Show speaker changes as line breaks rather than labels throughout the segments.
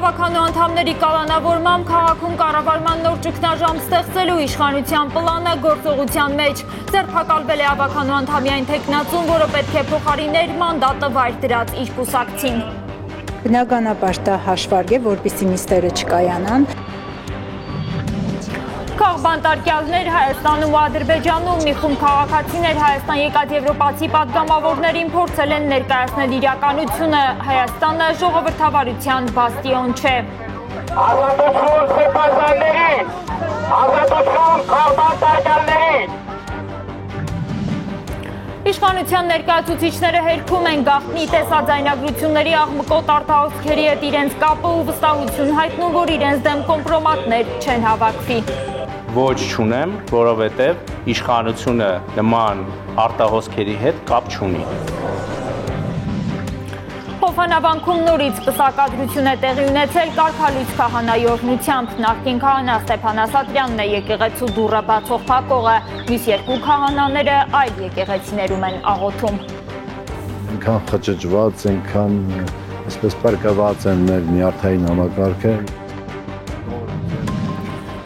ավականու անդամների կալանավորմամբ քաղաքում կառավարման նոր ճգնաժամ ստեղծելու իշխանության պլանը գործողության մեջ։ Ձերբակալվել է ավականու անդամային թեկնածուն, որը պետք է փոխարիներ մանդատը վայր դրած իր կուսակցին։
Բնականաբար դա հաշվարկ է, որպեսզի նիստերը չկայանան։
Քաղբանտարկյալներ Հայաստանում ու Ադրբեջանում մի խումբ քաղաքացիներ Հայաստան եկած եվրոպացի պատգամավորներին փորձել են ներկայացնել իրականությունը։ Հայաստանը ժողովրդավարության բաստիոն չէ։
Ազատություն սեփականներին, ազատություն քաղբանտարկյալներին։
Իշխանության ներկայացուցիչները հերքում են գաղտնի տեսաձայնագրությունների աղմկոտ արտահոսքերի հետ իրենց կապը ու վստահություն հայտնում, որ իրենց դեմ կոմպրոմատներ չեն հավաքվի։
Ոչ չունեմ, որովհետև իշխանությունը նման արտահոսքերի հետ կապ չունի։
Հովհաննավանքում նորից պսակադրություն է տեղի ունեցել կարգալույց քահանայի օրհնությամբ։ Նախկին քահանա Ստեփան Ասատրյանն է եկեղեցու դուռը բացող փակողը, մյուս երկու քահանաները այլ եկեղեցիներում են աղոթում։
Այնքան խճճված, այնքան այսպես պարկված են մեր նյարդային համակարգը։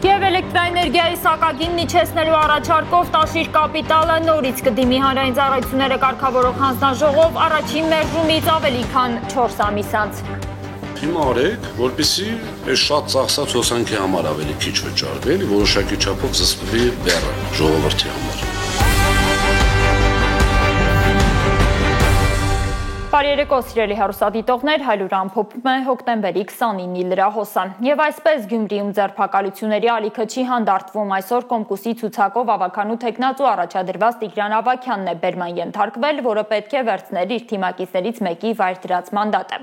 Եվ էլեկտրաէներգիայի սակագինն իջեցնելու առաջարկով Տաշիր կապիտալը նորից կդիմի հանրային ծառայությունները կարգավորող հանձնաժողով առաջին մերժումից ավելի քան 4 ամիս անց։
Հիմա արեք, որպեսզի այս շատ ծախսած հոսանքի համար ավելի քիչ վճարվի, էլի որոշակի չափով զսպվի բեռը ժողովրդի համար։
Բարի երեկո, սիրելի հեռուստադիտողներ, Հայլուր ամփոփում է հոկտեմբերի 29-ի լրահոսը։ Եվ այսպես Գյումրիում ձերբակալությունների ալիքը չի հանդարտվում։ Այսօր Կոմկուսի ցուցակով ավականու թեկնածու առաջադրված Տիգրան Ավագյանն է բերման ենթարկվել, որը պետք է վերցներ իր թիմակիցներից մեկի վայր դրած մանդատը։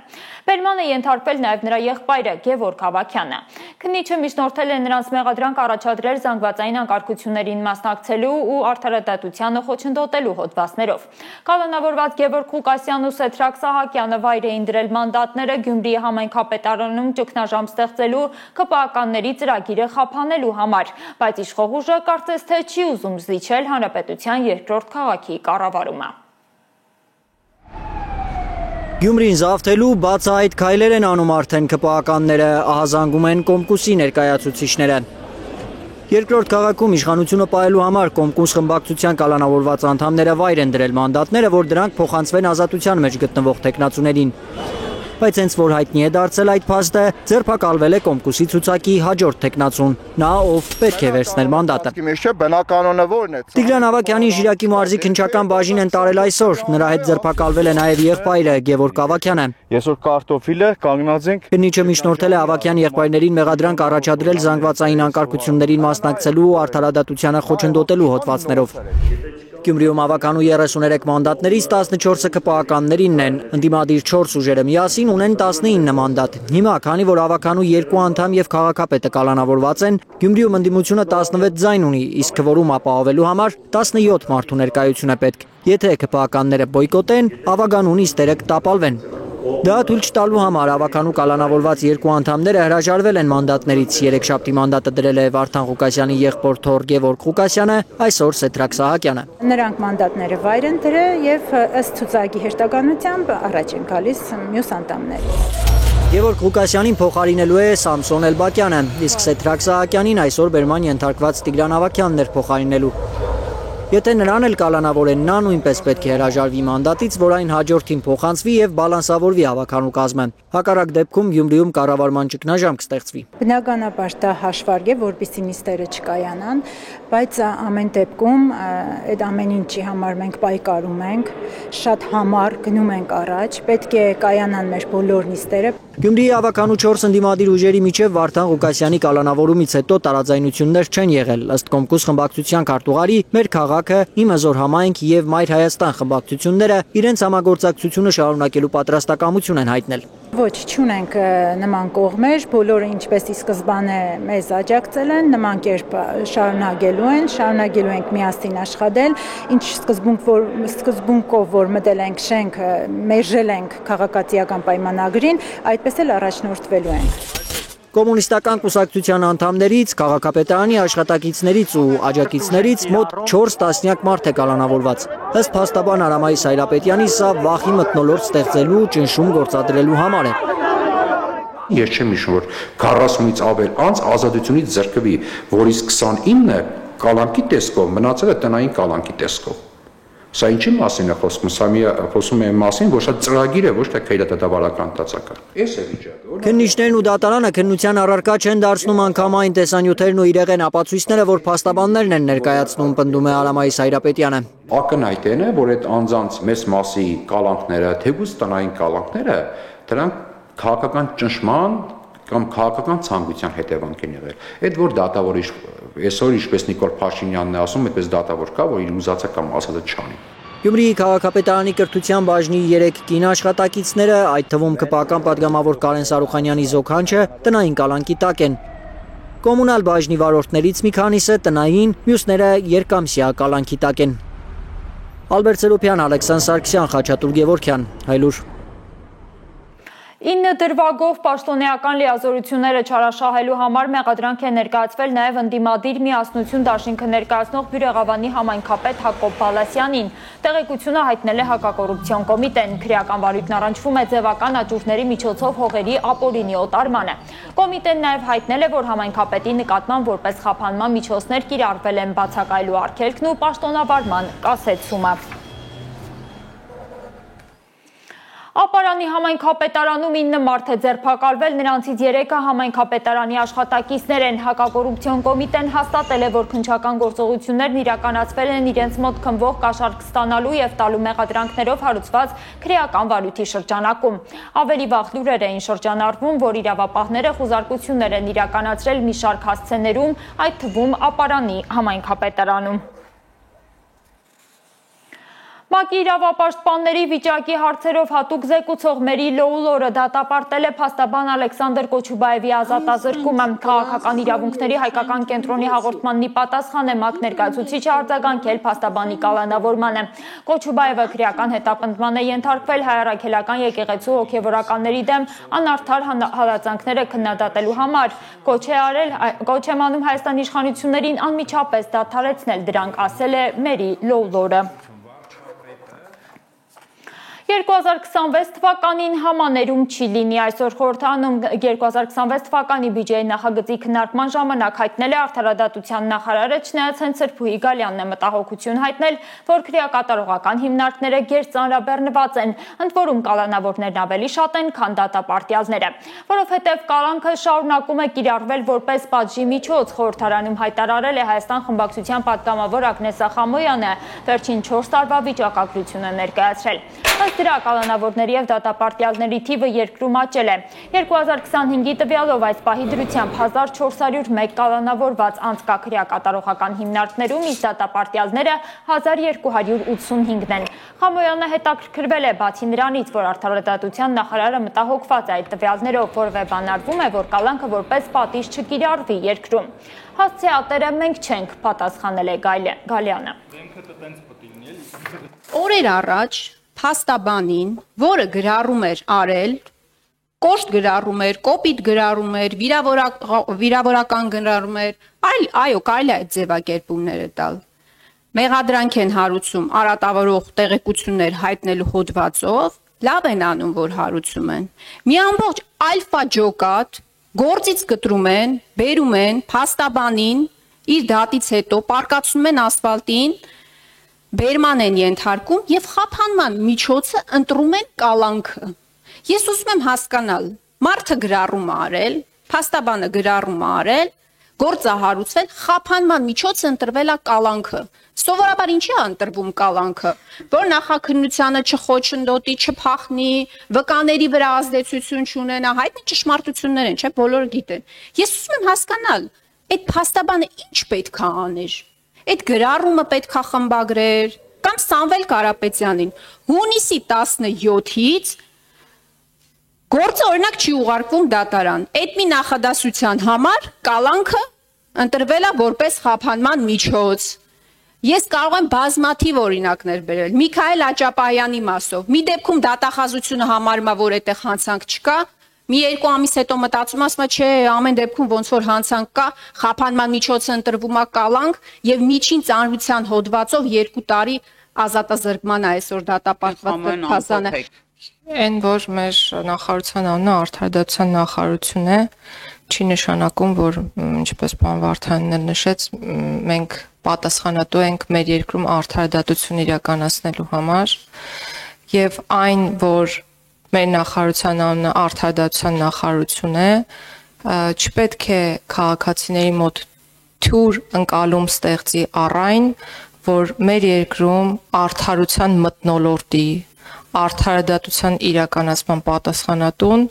Բերման է ենթարկվել նաև նրա եղբայրը Գևորգ Ավագյանը։ Քննիչը միջնորդել է նրանց մեղադրանք առաջադրել զանգվածային անկարգություններին մասնակցելու ու արդարադատությանը խոչընդոտելու հոդվածներով։ Կալանավորված Գևորգ Ղուկասյանն ու Սեթրակ Սահակյանը վայր էին դրել մանդատները Գյումրիի համայնքապետարանում ճգնաժամ ստեղծելու ԿՊԱ-կանների ծրագիրը խափանելու համար, բայց իշխող ուժը կարծես թե չի ուզում զիջել հանրապետության երկրորդ քաղաքի կառավարումը։
Գյումրին զավթելու բացահայտ քայլեր են անում արդեն ԿՊԱ-կանները, ահազանգում են Կոմկուսի ներկայացուցիչները։ Երկրորդ քաղաքում իշխանությունը պահելու համար Կոմկուս խմբակցության կալանավորված անդամները վայր են դրել մանդատները, որ դրանք փոխանցվեն ազատության մեջ գտնվող թեկնածուներին։ Բայց հենց որ հայտնի է դարձել այդ փաստը, ձերբակալվել է Կոմկուսի ցուցակի հաջորդ թեկնածուն, նա ով պետք է վերցներ մանդատը։
Բնականոնը ո՞րն է։
Տիգրան Ավագյանի Ժիրակի մարզի քննչական բաժին են տարել այսօր, նրա հետ ձերբակալվել է նաև եղբայրը Գևորգ Ավագյանը։
Այսօր կարտոֆիլը կանգնած ենք։
Քննիչը միջնորդել է Ավագյան եղբայրներին մեղադրանք առաջադրել զանգվածային անկարգություններին մասնակցելու ու արդարադատությանը խոչընդոտելու հոդվածներով։ Գյումրիում ավականու 33 մանդատներից 14-ը ԿՊԱ-կաններինն են, ընդդիմադիր 4 ուժերը միասին ունեն 19 մանդատ։ Հիմա, քանի որ ավականու 2 անդամ եւ քաղաքապետը կալանավորված են, Գյումրիում ընդդիմությունը 16 ձայն ունի, իսկ քվորում ապահովելու համար 17 մարդու ներկայություն է պետք։ Եթե ԿՊԱ-կանները բոյկոտեն, ավականու նիստերը կտապալվեն։ Դա թույլ չտալու համար ավականու կալանավորված 2 անդամները հրաժարվել են մանդատներից։ Երեքշաբթի մանդատը դրել է Վարդան Ղուկասյանի եղբոր թոռ Գևորգ Ղուկասյանը, այսօր Սեթրակ Սահակյանը։
Նրանք մանդատները վայր են դրել եւ ըստ ցուցակի հերթականությամբ առաջ են գալիս մյուս անդամները։
Գևորգ Ղուկասյանին փոխարինելու է Սամսոն Էլբակյանը, իսկ Սեթրակ Սահակյանին այսօր բերման ենթարկված Տիգրան Ավագյանն էր փոխարինելու։ Եթե նրան էլ կալանավորեն, նա նույնպես պետք է հրաժարվի մանդատից, որ այն հաջորդին փոխանցվի եւ բալանսավորվի ավականու կազմը։ Հակառակ դեպքում Գյումրիում կառավարման ճգնաժամ կստեղծվի։
Բնականաբար դա հաշվարկ է, որպեսզի նիստերը չկայանան, բայց ամեն դեպքում այդ ամեն ինչի համար մենք պայքարում ենք, շատ համառ գնում ենք առաջ, պետք է կայանան մեր բոլոր նիստերը։
Գյումրիի ավականու 4 ընդդիմադիր ուժերի միջև Վարդան Ղուկասյանի կալանավորումից հետո տարաձայնություններ չեն եղել, ըստ Կոմկուս խմբակցության քարտուղարի մեր քաղաքը, իմ զոր համայնք եւ Մայր Հայաստան խմբակցությունները իրենց համագործակցությունը շարունակելու պատրաստակամություն են հայտնել։
Ոչ, չունենք նման կողմեր, բոլորը ինչպես ի սկզբանե մեզ աջակցել են, նման կերպ շարունակելու ենք միասին աշխատել, ինչ սկզբունքով որ մտել ենք շենք, մերժել ենք քաղաքացիական պայմանագրին, այդպես էլ առաջնորդվելու ենք։
Կոմունիստական կուսակցության անդամներից, քաղաքապետարանի աշխատակիցներից ու աջակիցներից մոտ 4 տասնյակ մարդ է կալանավորված։ Ըստ փաստաբան Արամայի Սայրապետյանի, սա վախի մթնոլորտ ստեղծելու, ճնշում գործադրելու համար է։
Ես չեմ հիշում, որ 40-ից ավել անց ազատությունից զրկվի, որից 29-ը կալանքի տեսքով, մնացել է տնային կալանքի տեսքով։ Սա ինչի մասին է խոսում, սա խոսում է մասին, որ սա ծրագիր է, ոչ թե քայլատատավարական տածական։ Էս է վիճակը։
Քննիչներն ու դատարանը քննության առարկա չեն դարձնում անգամ այն տեսանյութերն ու իրեղեն ապացույցները, որ փաստաբաններն են ներկայացնում, պնդում է Արամայիս Հայրապետյանը։
Ակնհայտեն է, որ այդ անձանց մեծ մասի կալանքները, թեկուզ տնային կալանքները, դրանք քաղաքական ճնշման կամ քաղաքական ցանկության հետևանք են եղել։ Այդ որ դատավոր այսօր ինչպես Նիկոլ Փաշինյանն է ասում, այդպես դատավոր կա, որ իր ուզածը կամ ասածը չանի։
Գյումրիի քաղաքապետարանի կրթության բաժնի 3 կին աշխատակիցները, այդ թվում ԿՊԱ-կան պատգամավոր Կարեն Սարուխանյանի զոքանչը, տնային կալանքի տակ են։ Կոմունալ բաժնի վարորդներից մի քանիսը տնային, մյուսները երկամսյա կալանքի տակ են։ Ալբերտ Սելոփյան, Ալեքսանդր Սարգսյան, Խաչատուր Գևորգյան, Հայլուր։
9 դրվագով պաշտոնեական լիազորությունները չարաշահելու համար մեղադրանք է ներկայացվել նաև ընդդիմադիր միասնություն դաշինքը ներկայացնող Բյուրեղավանի համայնքապետ Հակոբ Բալասյանին։ Տեղեկությունը հայտնել է հակակոռուպցիոն կոմիտեն։ Քրեական վարույթն առնչվում է ձևական աճուրների միջոցով հողերի ապօրինի օտարմանը։ Կոմիտեն նաև հայտնել է, որ համայնքապետի նկատմամբ որպես խափանման միջոցներ կիրառվել են բացակայելու արգելքն ու պաշտոնավարման կասեցումը։ Ապարանի համայնքապետարանում 9 մարդ է ձերբակալվել, նրանցից 3-ը համայնքապետարանի աշխատակիցներ են։ Հակակոռուպցիոն կոմիտեն հաստատել է, որ քննչական գործողություններն իրականացվել են իրենց մոտ քննվող կաշառք ստանալու եւ տալու մեղադրանքներով հարուցված քրեական վարույթի շրջանակում։ Ավելի վաղ լուրեր էին շրջանառվում, որ իրավապահները խուզարկություններ են իրականացրել մի շարք հասցեներում, այդ թվում Ապարանի համայնքապետարանում։ ՄԱԿ-ի իրավապաշտպանների վիճակի հարցերով հատուկ զեկուցող Մերի Լոուլորը դատապարտել է փաստաբան Ալեքսանդր Կոչուբաևի ազատազրկումը։ Քաղաքական իրավունքների հայկական կենտրոնի հաղորդմանն ի պատասխան է ՄԱԿ ներկայացուցիչը արձագանքել փաստաբանի կալանավորմանը։ Կոչուբաևը քրեական հետապնդման է ենթարկվել Հայ առաքելական եկեղեցու հոգևորականների դեմ անարդար հալածանքները քննադատելու համար։ Կոչ է մանում Հայաստանի իշխանություններին անմիջապես դադարեցնել դրանք, ասել է Մերի Լոուլորը։ 2026 թվականին համաներում չի լինի։ Այսօր խորհրդարանում 2026 թվականի բյուջեի նախագծի քննարկման ժամանակ հայտնել է արդարադատության նախարարը, չնայած հենց Սրբուհի Գալյանն է մտահոգություն հայտնել, որ քրեակատարողական հիմնարկները գերծանրաբեռնված են, ընդ որում կալանավորներն ավելի շատ են, քան դատապարտյալները, որովհետև կալանքը շարունակում է կիրառվել որպես պատժի միջոց, խորհրդարանում հայտարարել է Հայաստան խմբակցության պատգամավոր Ագնես Ախամոյանը, վերջին 4 տարվա վիճակագրությունը ներկայացրել։ Ըստ դրա կալանավորների եւ դատապարտյալների թիվը երկրում աճել է։ 2025-ի տվյալով այս պահի դրությամբ 1401 կալանավորված անձ կա քրեակատարողական հիմնարկներում, իսկ դատապարտյալները 1285-ն են։ Խամոյանը հետաքրքրվել է բացի նրանից, որ արդարադատության նախարարը մտահոգված է այդ տվյալներով, որովհետև բանարվում է, որ կալանքը որպես պատիժ չկիրառվի երկրում։ Հասցե ատերը մենք չենք, պատասխանել է Գալյանը։
Օրեր առաջ փաստաբանին, որը գրառում էր արել, կոշտ գրառում էր, կոպիտ գրառում էր, վիրավորական գրառում էր, այո, կարելի է այդ ձևակերպումները տալ։ Մեղադրանք են հարուցում արատավորող տեղեկություններ հայտնելու հոդվածով, լավ են անում, որ հարուցում են։ Մի ամբողջ ալֆա ջոկատ գործից կտրում են, բերում են փաստաբանին, իր դատից հետո պարկացնում են ասֆալտին, բերման են ենթարկում եւ խափանման միջոցը ընտրում են կալանքը։ Ես ուզում եմ հասկանալ, մարդը գրառում է արել, փաստաբանը գրառում է արել, գործը հարուցվել, խափանման միջոցը ընտրվել է կալանքը։ Սովորաբար ինչի է ընտրվում կալանքը, որ նախաքննությանը չխոչընդոտի, չփախնի, վկաների վրա ազդեցություն չունենա, հայտնի ճշմարտություններ են, չէ՞, բոլորը գիտեն։ Ես ուզում եմ հասկանալ, այդ փաստաբանը ինչ պետք է աներ։ Այդ գրառումը պետք է խմբագրեր, կամ Սամվել Կարապետյանին հունիսի 17-ից գործը օրինակ չի ուղարկվում դատարան։ Այդ մի նախադասության համար կալանքը ընտրվել է որպես խափանման միջոց։ Ես կարող եմ բազմաթիվ օրինակներ բերել։ Միքայել Աճապահյանի մասով։ Մի դեպքում դատախազությունը համարում է, որ այդտեղ հանցանք չկա, մի 2 ամիս հետո մտածում ասում է, չէ, ամեն դեպքում ոնց որ հանցանք կա, խափանման միջոցը ընտրվում է կալանք եւ միջին ծանրության հոդվածով 2 տարի ազատազրկման է այսօր դատապարտված դեպքազանը։
Այն որ մեր նախարարության անունը արդարադատության նախարարություն է, չի նշանակում, որ ինչպես պարոն Վարդանյանն նշեց, մենք պատասխանատու ենք մեր երկրում արդարադատություն իրականացնելու համար, եւ այն, որ մեր նախարարության անունը արդարադատության նախարարություն է, չպետք է քաղաքացիների մոտ թյուր ընկալում ստեղծի առայն, որ մեր երկրում արդարության մթնոլորտի, արդարադատության իրականացման պատասխանատուն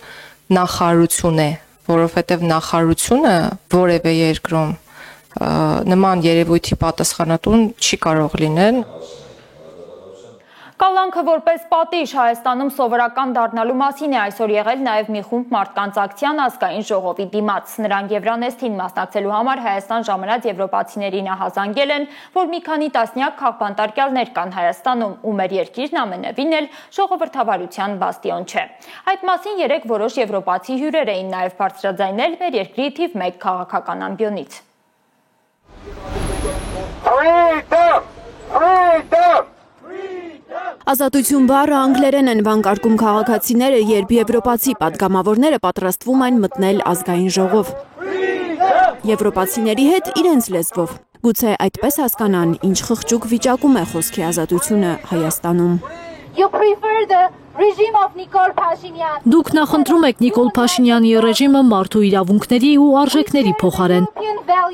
նախարարություն է, որովհետև նախարարությունը որևէ երկրում նման երևույթի պատասխանատուն չի կարող լինել։
Կալանքը որպես պատիժ Հայաստանում սովորական դառնալու մասին է այսօր եղել նաև մի խումբ մարդկանց ակցիան ազգային ժողովի դիմաց։ Նրանք Եվրանեստին մասնակցելու համար Հայաստան ժամանած եվրոպացիներին ահազանգել են, որ մի քանի տասնյակ քաղբանտարկյալներ կան Հայաստանում, ու մեր երկիրն ամենևին էլ ժողովրդավարության բաստիոն չէ։ Այդ մասին երեկ որոշ եվրոպացի հյուրեր էին նաև բարձրաձայնել մեր երկրի թիվ 1 քաղաքական ամբիոնից։
Ազատություն բառը անգլերեն են վանկարկում քաղաքացիները, երբ եվրոպացի պատգամավորները պատրաստվում են մտնել ազգային ժողով։ Եվրոպացիների հետ իրենց լեզվով։ Գուցե այդպես հասկանան, ինչ խղճուկ վիճակում է խոսքի ազատությունը Հայաստանում։
Դուք նախընտրում եք Նիկոլ Փաշինյանի ռեժիմը մարդու իրավունքների ու արժեքների փոխարեն։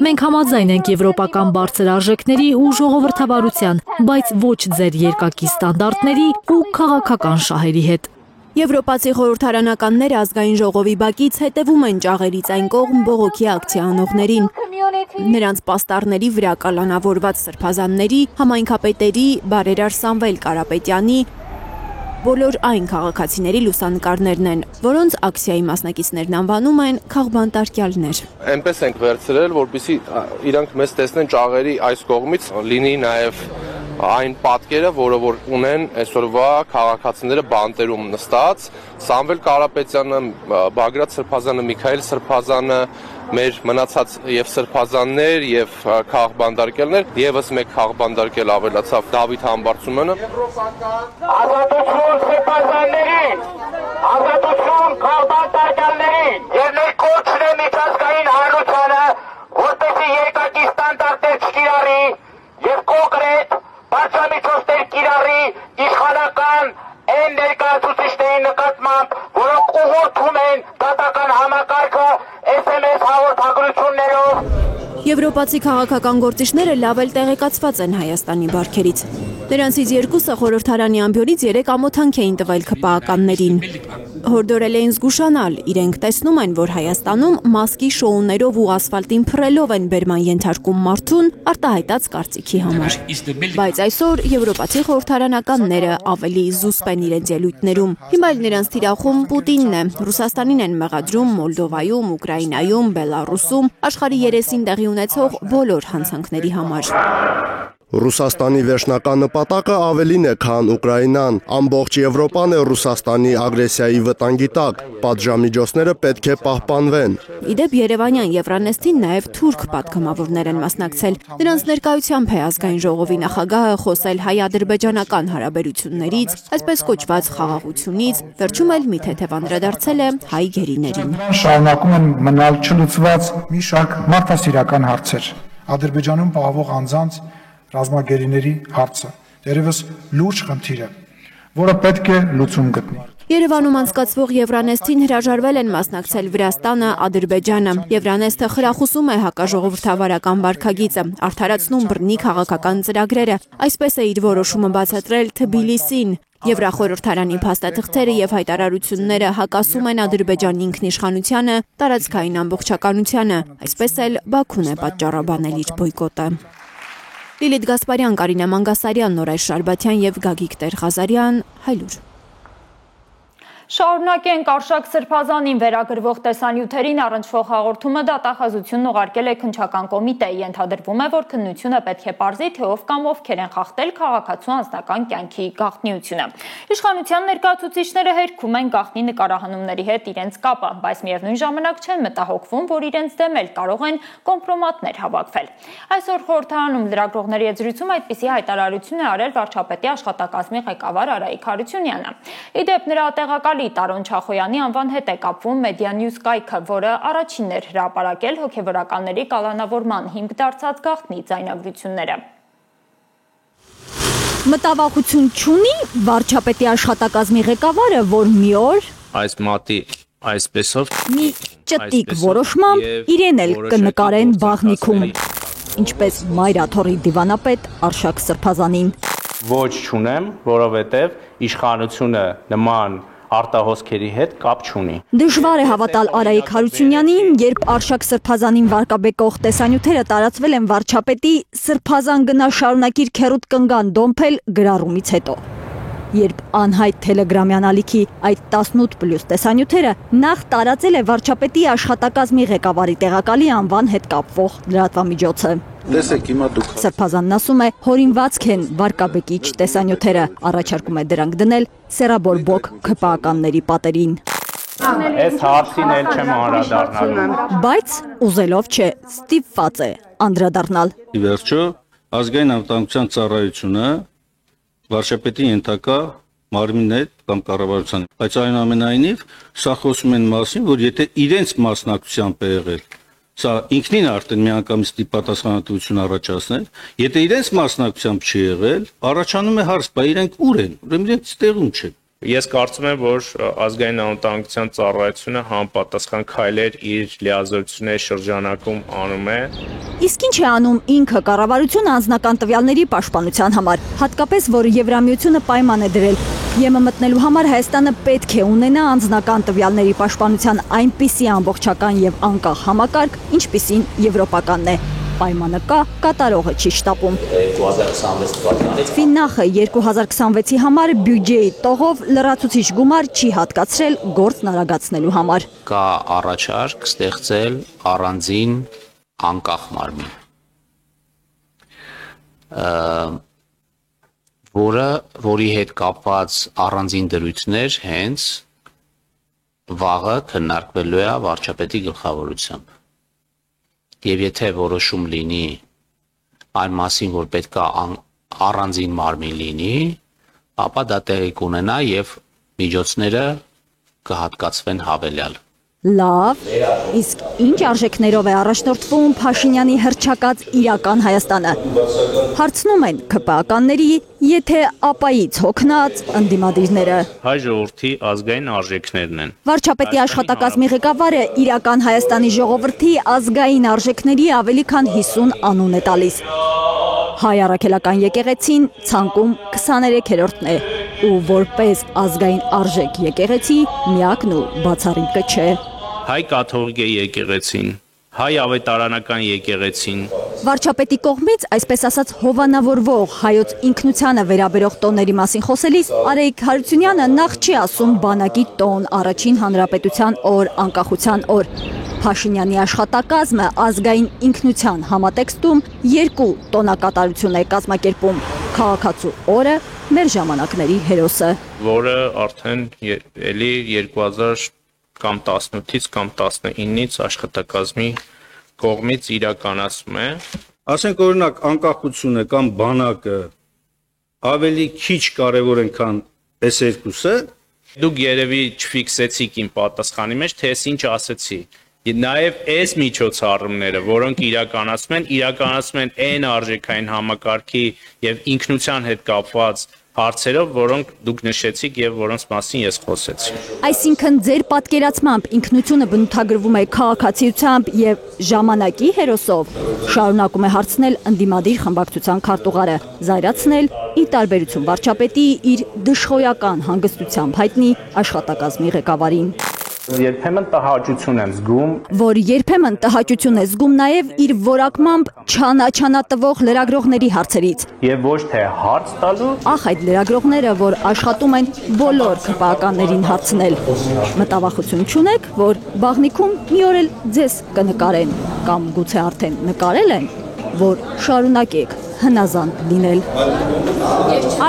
Մենք համաձայն ենք եվրոպական բարձր արժեքների ու ժողովրդավարության, բայց ոչ ձեր երկակի ստանդարտների ու քաղաքական շահերի հետ։
Եվրոպացի խորհրդարանականները ազգային ժողովի բակից հետևում են ճաղերից այն կողմ բողոքի ակցիա անողներին։ Նրանց պաստառների վրա կալանավորված սրբազանների, համայնքապետերի, բարերար Սամվել Կարապետյանի, բոլոր այն քաղաքացիների լուսանկարներն են, որոնց ակցիայի մասնակիցներն անվանում են քաղբանտարկյալներ։
Այնպես ենք վերցրել, որպեսզի իրանք մեզ տեսնեն ճաղերի այս կողմից, լինի նաև այն պատկերը, որը որ ունեն այսօրվա քաղաքացիները բանտերում նստած, Սամվել Կարապետյանը, Բագրատ Սրբազանը, Միքայել Սրբազանը, մեր մնացած եւ սրբազաններ եւ քաղբանտարկյալներ, եւս մեկ քաղբանտարկյալ ավելացավ Դավիթ Համբարձումյանը։
Ազատություն սրբազաններին, ազատություն քաղբանտարկյալներին, եւ մեր կոչն է միջազգային հանրությանը, որպեսզի երկակի ստանդարտներ չկիրառի եւ կոնկրետ բարձրամիջոցներ կիրառի իշխանական այն ներկայացուցիչների նկատմամբ, որոնք ուղղորդում են դատական համակարգը SMS հաղորդագրություններով։
Եվրոպացի քաղաքական գործիչները լավ էլ տեղեկացված են Հայաստանի բարքերից։ Նրանցից երկուսը խորհրդարանի ամբիոնից 3 ամոթանք էին տվել ՔՊԱ-ականներին։ Հորդորել էին զգուշանալ, իրենք տեսնում են, որ Հայաստանում մասկի շոուներով ու ասֆալտին փռելով են բերման ենթարկում մարդուն արտահայտած կարծիքի համար։ Բայց այսօր եվրոպացի խորհրդարանականները ավելի զուսպ են իրենց ելույթներում։ Հիմա էլ նրանց թիրախում Պուտինն է, Ռուսաստանին են մեղադրում Մոլդովայում, Ուկրաինայում, Բելարուսում, աշխարհի երեսին տեղի ունեցող բոլոր հանցանքների համար։
Ռուսաստանի վերջնական նպատակը ավելին է, քան Ուկրաինան։ Ամբողջ Եվրոպան է Ռուսաստանի ագրեսիայի վտանգի տակ։ Պատժամիջոցները պետք է պահպանվեն։
Իդեպ Երևանյան Եվրանեստին նաև թուրք պատգամավորներ են մասնակցել։ Նրանց ներկայությամբ է ազգային ժողովի նախագահը խոսել հայ-ադրբեջանական հարաբերություններից, այսպես կոչված խաղաղությունից, վերջում էլ մի թեթև անդրադարձել է հայ գերիներին։
Շարունակում են մնալ չլուծված մի շարք մարդասիրական հարցեր։ Ադրբեջանում պահվող անձանց ռազմագերիների հարցը դերևս լուրջ խնդիր է, որը պետք է լուծում գտնի։
Երևանում անցկացվող Եվրանեստին հրաժարվել են մասնակցել Վրաստանը, Ադրբեջանը։ Եվրանեստը խրախուսում է հակաժողովրդավարական վարքագիծը, արդարացնում բռնի քաղաքական ծրագրերը։ Այսպես է իր որոշումը բացատրել Թբիլիսին։ Եվրախորհրդարանի փաստաթղթերը եւ հայտարարությունները հակասում են Ադրբեջանի ինքնիշխանությանը, տարածքային ամբողջականությանը։ Այսպես էլ Բաքուն է պատճառաբանել իր բոյկոտը։ Լիլիթ Գասպարյան, Կարինե Մանգասարյան, Նորայր Շարբաթյան եւ Գագիկ Տեր-Ղազարյան, Հայլուր։
Շարունակենք Արշակ Սրբազանին վերագրվող տեսանյութերին առնչվող հաղորդումը դատախազությունն ուղարկել է քննչական կոմիտեի, ենթադրվում է, որ քննությունը պետք է պարզի, թե ով կամ ովքեր են խախտել քաղաքացու անձնական կյանքի գաղտնիությունը։ Իշխանության ներկայացուցիչները հերքում են գաղտնի նկարահանումների հետ իրենց կապը, բայց միևնույն ժամանակ չեն մտահոգվում, որ իրենց դեմ էլ կարող են կոմպրոմատներ հավաքվել։ Այսօր խորհրդարանում լրագրողների հետ զրույցում այդպիսի հայտարարություն է արել վարչապետի աշխատակազմի ղեկավար Արայիկ Հարությունյանը։ Իդեպ նրա տեղակալի Տարոն Չախոյանի անվան հետ է կապվում Media-News կայքը, որը առաջինն էր հրապարակել հոգևորականների կալանավորման հիմք դարձած գաղտնի ձայնագրությունները։
Մտավախություն չունի վարչապետի աշխատակազմի ղեկավարը, որ մի օր
այս մատի այսպեսով
մի ճտիկ որոշմամբ իրեն էլ կնկարեն բաղնիքում, ինչպես Մայրաթորի դիվանապետ Արշակ Սրբազանին։
Ոչ չունեմ, որովհետև իշխանությունը նման արտահոսքերի հետ կապ չունի։
Դժվար է հավատալ Արայիկ Հարությունյանին, երբ Արշակ Սրբազանին վարկաբեկող տեսանյութերը տարածվել են վարչապետի Սրբազան գնա շարունակիր քերուտ կնգան դոմփել գրառումից հետո։ Երբ անհայտ Թելեգրամյան ալիքի այդ 18+ տեսանյութերը նախ տարածել է վարչապետի աշխատակազմի ղեկավարի տեղակալի անվան հետ կապվող լրատվամիջոցը։
Տեսեք, հիմա դուք
Սրբազանն ասում է, հորինվածք են վարկաբեկիչ տեսանյութերը, առաջարկում է դրանք դնել սերաբորբոք ՔՊԱ-ականների պատերին։
Այս հարցին էլ չեմ անդրադառնալու։
Բայց ուզելով չէ, ստիպված է անդրադառնալ։
Ի վերջո, ազգային անվտանգության ծառայությունը վարչապետի ենթակա մարմինն է կամ կառավարության, բայց այնուամենայնիվ սա խոսում են մասին, որ եթե իրենց մասնակցությամբ է եղել, սա ինքնին արդեն միանգամից պատասխանատվություն առաջացնել, եթե իրենց մասնակցությամբ չի եղել, առաջանում է հարց, բայց իրենք ուր են, ուրեմն իրենց տեղում չեն։
Ես կարծում եմ, որ ազգային անվտանգության ծառայությունը համապատասխան քայլեր իր լիազորությունների շրջանակում անում է։
Իսկ ինչ է անում ինքը կառավարությունը անձնական տվյալների պաշտպանության համար, հատկապես որ Եվրամիությունը պայման է դրել ԵՄ մտնելու համար Հայաստանը պետք է ունենա անձնական տվյալների պաշտպանության այնպիսի ամբողջական եւ անկախ համակարգ, ինչպիսին եվրոպականն է։ Պայմանը կա, կատարողը չի շտապում։
2026 թվականից
Ֆիննախը 2026-ի համար բյուջեի տողով լրացուցիչ գումար չի հատկացրել գործն արագացնելու համար։
Կա առաջարկ ստեղծել առանձին անկախ մարմին, որի հետ կապված առանձին դրույթներ հենց վաղը քննարկվելու է վարչապետի գլխավորությամբ։ Եվ եթե որոշում լինի այն մասին, որ պետք է առանձին մարմին լինի, ապա դա տեղի կունենա եւ միջոցները կհատկացվեն հավելյալ։
Լավ, իսկ ինչ արժեքներով է առաջնորդվում Փաշինյանի հռչակած իրական Հայաստանը։ Հարցնում են ՔՊԱ-ականների, եթե ապայից հոգնած ընդդիմադիրները։
Հայ ժողովրդի ազգային արժեքներն են։
Վարչապետի աշխատակազմի ղեկավարը իրական Հայաստանի ժողովրդի ազգային արժեքների ավելի քան 50 անուն է տալիս։ Հայ առաքելական եկեղեցին ցանկում 23-րդն է, ու որպես ազգային արժեք եկեղեցի միակն ու բացառիկը չէ։
Հայ կաթողիկ եկեղեցին, հայ ավետարանական եկեղեցին։
Վարչապետի կողմից, այսպես ասած, հովանավորվող հայոց ինքնությանը վերաբերող տոների մասին խոսելիս Արայիկ Հարությունյանը նախ չի ասում բանակի տոն, առաջին հանրապետության օր, անկախության օր։ Փաշինյանի աշխատակազմը ազգային ինքնության համատեքստում երկու տոնակատարություն է կազմակերպում՝ քաղաքացու օրը, մեր ժամանակների հերոսը,
որը արդեն էլի 2000 կամ 18-ից կամ 19-ից աշխատակազմի կողմից իրականացում է։
Ասենք օրինակ անկախությունը կամ բանակը ավելի քիչ կարևոր են, քան այս երկուսը։
Դուք երևի չֆիքսեցիք իմ պատասխանի մեջ, թե ես ինչ ասեցի։ Նաև այս միջոցառումները, որոնք իրականացում են այն արժեքային համակարգի եւ ինքնության հետ կապված հարցերով, որոնք դուք նշեցիք եւ որոնց մասին ես խոսեցի։
Այսինքն ձեր պատկերացմամբ ինքնությունը բնութագրվում է քաղաքացիությամբ եւ ժամանակի հերոսով, շարունակում է հարցնել ընդդիմադիր խմբակցության քարտուղարը, զայրացնել ի տարբերություն վարչապետի իր դժխոյական հանգստությամբ հայտնի աշխատակազմի ղեկավարին։
Երբեմն տհաճություն եմ զգում,
որ երբեմն տհաճություն է զգում նաև իր որակմամբ չանաչանատվող լրագրողների հարցերից։
Եվ ոչ թե հարց տալու,
Ախ այդ լրագրողները, որ աշխատում են բոլոր քպականներին հարցնել։ Մտավախություն չունեք, որ բաղնիքում մի օր էլ ձեզ կնկարեն, կամ գուցե արդեն նկարել են, որ շարունակեք հնազանդ լինել։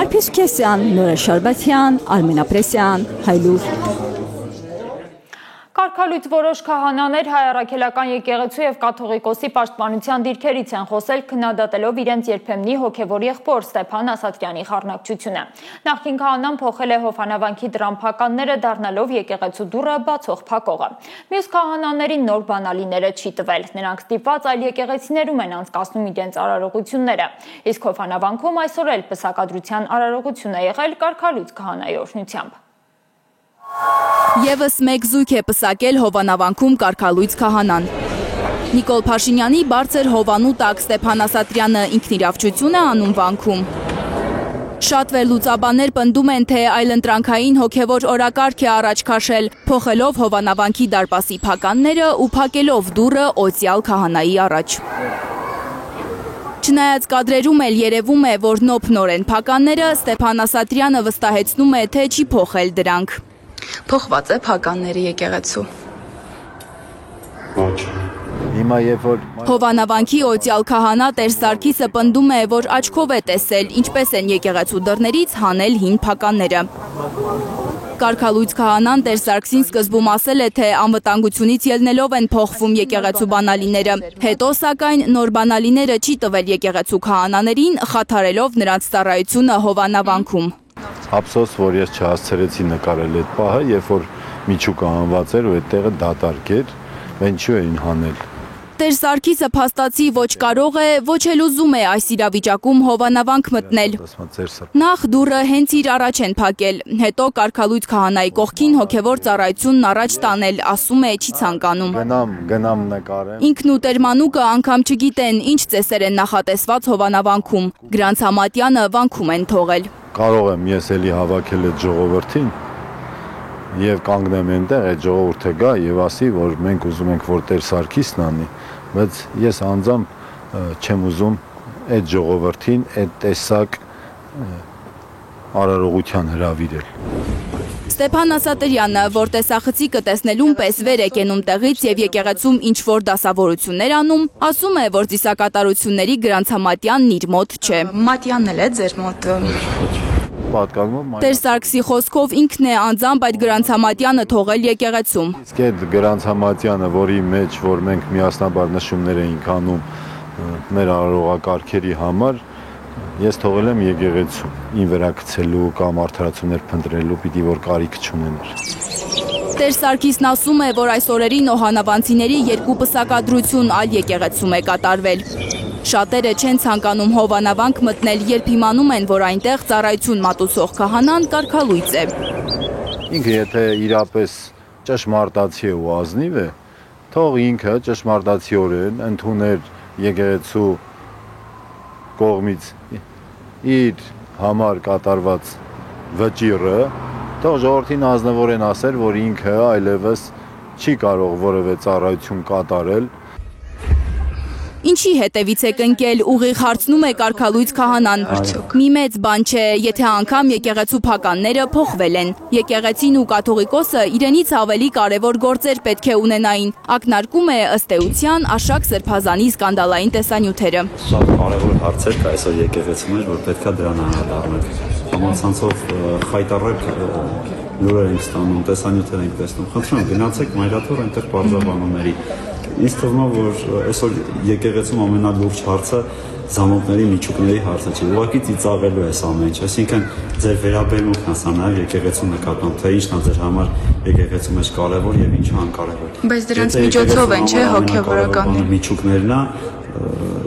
Արփիս Քեսյան, Նորա Շարբաթյան, Արմեն Ապրեսյան, Հայլուր։
Կարգալույց որոշ քահանաներ հայ առաքելական եկեղեցու եւ կաթողիկոսի պաշտպանության դիրքերից են խոսել, քննադատելով իրենց երբեմնի հոգեվոր եղբոր Ստեփան Ասատրյանի խառնակցությունը։ Նախկին քահանան փոխել է Հովանավանքի դրամփականները, դառնալով եկեղեցու դուռը բացող փակողը։ Մյուս քահանաներին նոր բանալիները չի տվել։ Նրանք ստիպված այլ եկեղեցիներում են անցկացնում իրենց արարողությունները։ Իսկ Հովանավանքում այսօր էլ պսակադրության արարողություն է եղել կարգալույց քահանայի օրհնությամբ։
Եվս մեկ զույգ է պսակել Հովանավանքում կարգալույց քահանան։ Նիկոլ Փաշինյանի բարձր հովանու տակ Ստեփան Ասատրյանը ինքնիրավչություն է անում վանքում։ Շատ վերլուծաբաններ պնդում են, թե այլընտրանքային հոգևոր օրակարգ է առաջ քաշել, փոխելով Հովանավանքի դարպասի փականները ու փակելով դուռը օծյալ քահանայի առաջ։ Չնայած կադրերում էլ երևում է, որ նոփնորեն փականները, Ստեփան Ասատրյանը վստահեցնում է, թե չի փոխել դրանք։
Փոխված է փականների եկեղեցու։
Ոչ։ Հիմա երբ որ
Հովանավանքի օծյալ քահանա Տեր Սարգիսը պնդում է, որ աչքով է տեսել, ինչպես են եկեղեցու դռներից հանել հին փականները։ Կարգալույց քահանան Տեր Սարգսին սկզբում ասել է, թե անվտանգությունից ելնելով են փոխվում եկեղեցու բանալիները։ Հետո սակայն նոր բանալիները չի տվել եկեղեցու քահանաներին, խաթարելով նրանց ծառայությունը Հովանավանքում։
Ափսոս, որ ես չհասցրեցի նկարել այդ պահը, երբ որ միջուկը հանված էր ու այդ տեղը դատարկ էր, ինչու էին հանել։
Տեր Սարգիսը փաստացի ոչ կարող է, ոչ էլ ուզում է այս իրավիճակում Հովանավանք մտնել։ Նախ դուռը հենց իր առաջ են փակել, հետո կարգալույց քահանայի կողքին հոգևոր ծառայությունն առաջ տանել, ասում է չի ցանկանում։
Գնամ նկարեմ։
Ինքն ու Տերմանուկը անգամ չգիտեն, ինչ ծեսեր են նախատեսված Հովանավանքում։ Գրանց Համատյանը վանքում են թողել։
Կարող եմ ես էլի հավաքել այդ ժողովրդին եւ կանգնեմ այնտեղ այդ ժողովուրդը գա եւ ասի, որ մենք ուզում ենք, որ Տեր Սարգիսն անի, բայց ես անձամբ չեմ ուզում այդ ժողովրդին այդ տեսակ արարողության հրավիրել։
Ստեփան Ասատրյանը, որ տեսախցիկը տեսնելուն պես վեր է կենում տեղից եւ եկեղեցում ինչ որ դասավորություններ անում, ասում է, որ ծիսակատարությունների Գրանց Համատյանն իր մոտ չէ։
Մատյանն էլ է ձեր մոտ։
Տեր Սարգսի խոսքով ինքն է անձամբ այդ Գրանց Համատյանը թողել եկեղեցում։
Իսկ այդ Գրանց Համատյանը, որի մեջ որ մենք միասնաբար նշումներ էինք անում մեր արարողակարգերի համար, ես թողել եմ եկեղեցու, ին վերակցելու կամ արդարացումներ փնտրելու պիտի որ կարիք չունենար։
Տեր Սարգիսն ասում է, որ այս օրերին օհանավանցիների երկու պսակադրություն այլ եկեղեցում է կատարվել։ Շատերը չեն ցանկանում Հովանավանք մտնել, երբ իմանում են, որ այնտեղ ծառայություն մատուցող քահանան կարգալույց է։
Ինքը եթե իրապես ճշմարտացի ու ազնիվ է, թող ինքը ճշմարտացիորեն ընդուներ եկեղեցու կողմից իր համար կատարված վճիռը, թող ժողովրդին ազնվորեն ասեր, որ ինքը այլևս չի կարող որևէ ծառայություն կատարել։
Ինչի հետևից եք ընկել, ուղիղ հարցնում է կարգալույց քահանան։ Մի մեծ բան չէ, եթե անգամ եկեղեցու փականները փոխվել են։ Եկեղեցին ու կաթողիկոսը իրենից ավելի կարևոր գործեր պետք է ունենային։ Ակնարկում է ըստ էության Աշակ Սրբազանի սկանդալային տեսանյութերը։
Շատ կարևոր հարց է այսօր եկեղեցում էր, որ պետքա դրան անդրադառնանք։ Համացանցով խայտարակ լուրեր ենք ստանում, տեսանյութեր ենք տեսնում։ Խնդրում եմ գնացեք մայրաթոր այնտեղ բարձրաբանումների։ Ինձ թվում է, որ այսօր եկեղեցում ամենալուրջ հարցը զամոթների միջուկների հարցը չի, ուղղակի ծիծաղելու է ամեն ինչ, այսինքն ձեր վերաբերմունքն ասա նաև եկեղեցու նկատմամբ, թե ինչն է ձեր համար եկեղեցու մեջ կարևոր եւ ինչը անկարևոր։
Բայց դրանց միջոցով են, չէ՞, հոգեվորականներ։
Միջուկներն է,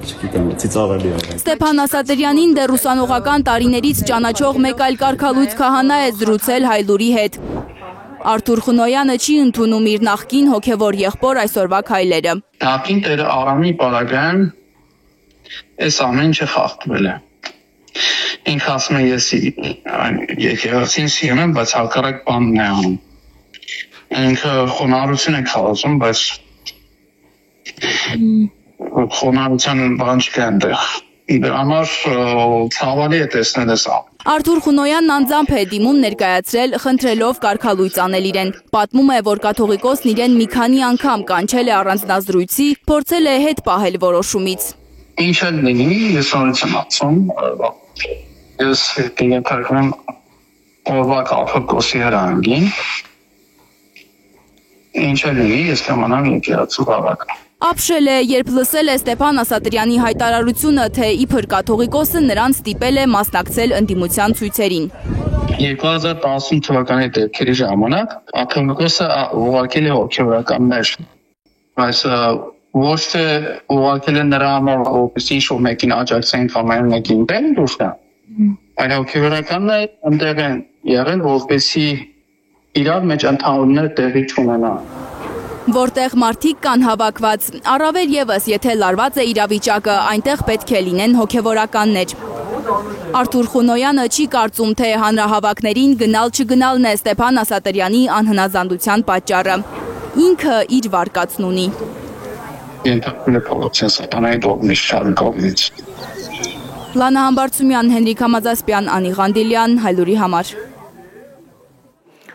չգիտեմ, ծիծաղելի է։
Ստեփան Ասատրյանին դեռ ուսանողական տարիներից ճանաչող մեկ այլ կարգալույց քահանա է զրուցել Հայլուրի հետ։ Արթուր Խնոյանը չի ընդունում իր նախկին հոգևոր եղբոր այսօրվա քայլերը։
Նախկին Տեր Արամի պարագայում այս ամեն ինչը խախտվել է։ Ինքը ասում է ես եկեղեցին սիրում եմ, բայց հակառակ բանն է անում։ ինքը խոնարհություն է խաղացում, բայց խոնարհության բան չկա այնտեղ։ Դրա համար ցավալի է տեսնել սա։
Արթուր Խունոյանն անձամբ է դիմում ներկայացրել, խնդրելով կարգալույծ անել իրեն։ Պատմում է, որ կաթողիկոսն իրեն մի քանի անգամ կանչել է առանձնազրույցի, փորձել է հետ պահել որոշումից։
Ինչ էլ լինի, ես նորից եմ ասում, ես կենթարկվեմ օրվա կաթողիկոսի հրանգին։ Ինչ էլ լինի, ես կամանամ եկեղեցու բավակ։
Ապշել է, երբ լսել է Ստեփան Ասատրյանի հայտարարությունը, թե իբր կաթողիկոսը նրան ստիպել է մասնակցել ընդդիմության ցույցերին։
2018 թվականի դեպքերի ժամանակ կաթողիկոսը ուղարկել է հոգևորականներ, բայց ոչ թե ուղարկել է նրա համար, որպեսզի ինչ-որ մեկին աջակցեն կամ այլ մեկին դեմ դուրսնա, այլ հոգևորականները ընդեղ են եղել, որպեսզի իրար մեջ ընդհանուրներ տեղի չունենան։
Որտեղ մարդիկ կան հավաքված, առավել եւս, եթե լարված է իրավիճակը, այնտեղ պետք է լինեն հոգևորականներ։ Արթուր Խունոյանը չի կարծում, թե հանրահավաքներին գնալ-չգնալն է Ստեփան Ասատրյանի անհնազանդության պատճառը։ Ինքը իր վարկածն ունի։ Լանա Համբարձումյան, Հենրիկ Համազասպյան, Անի Ղանդիլյան, Հայլուրի համար։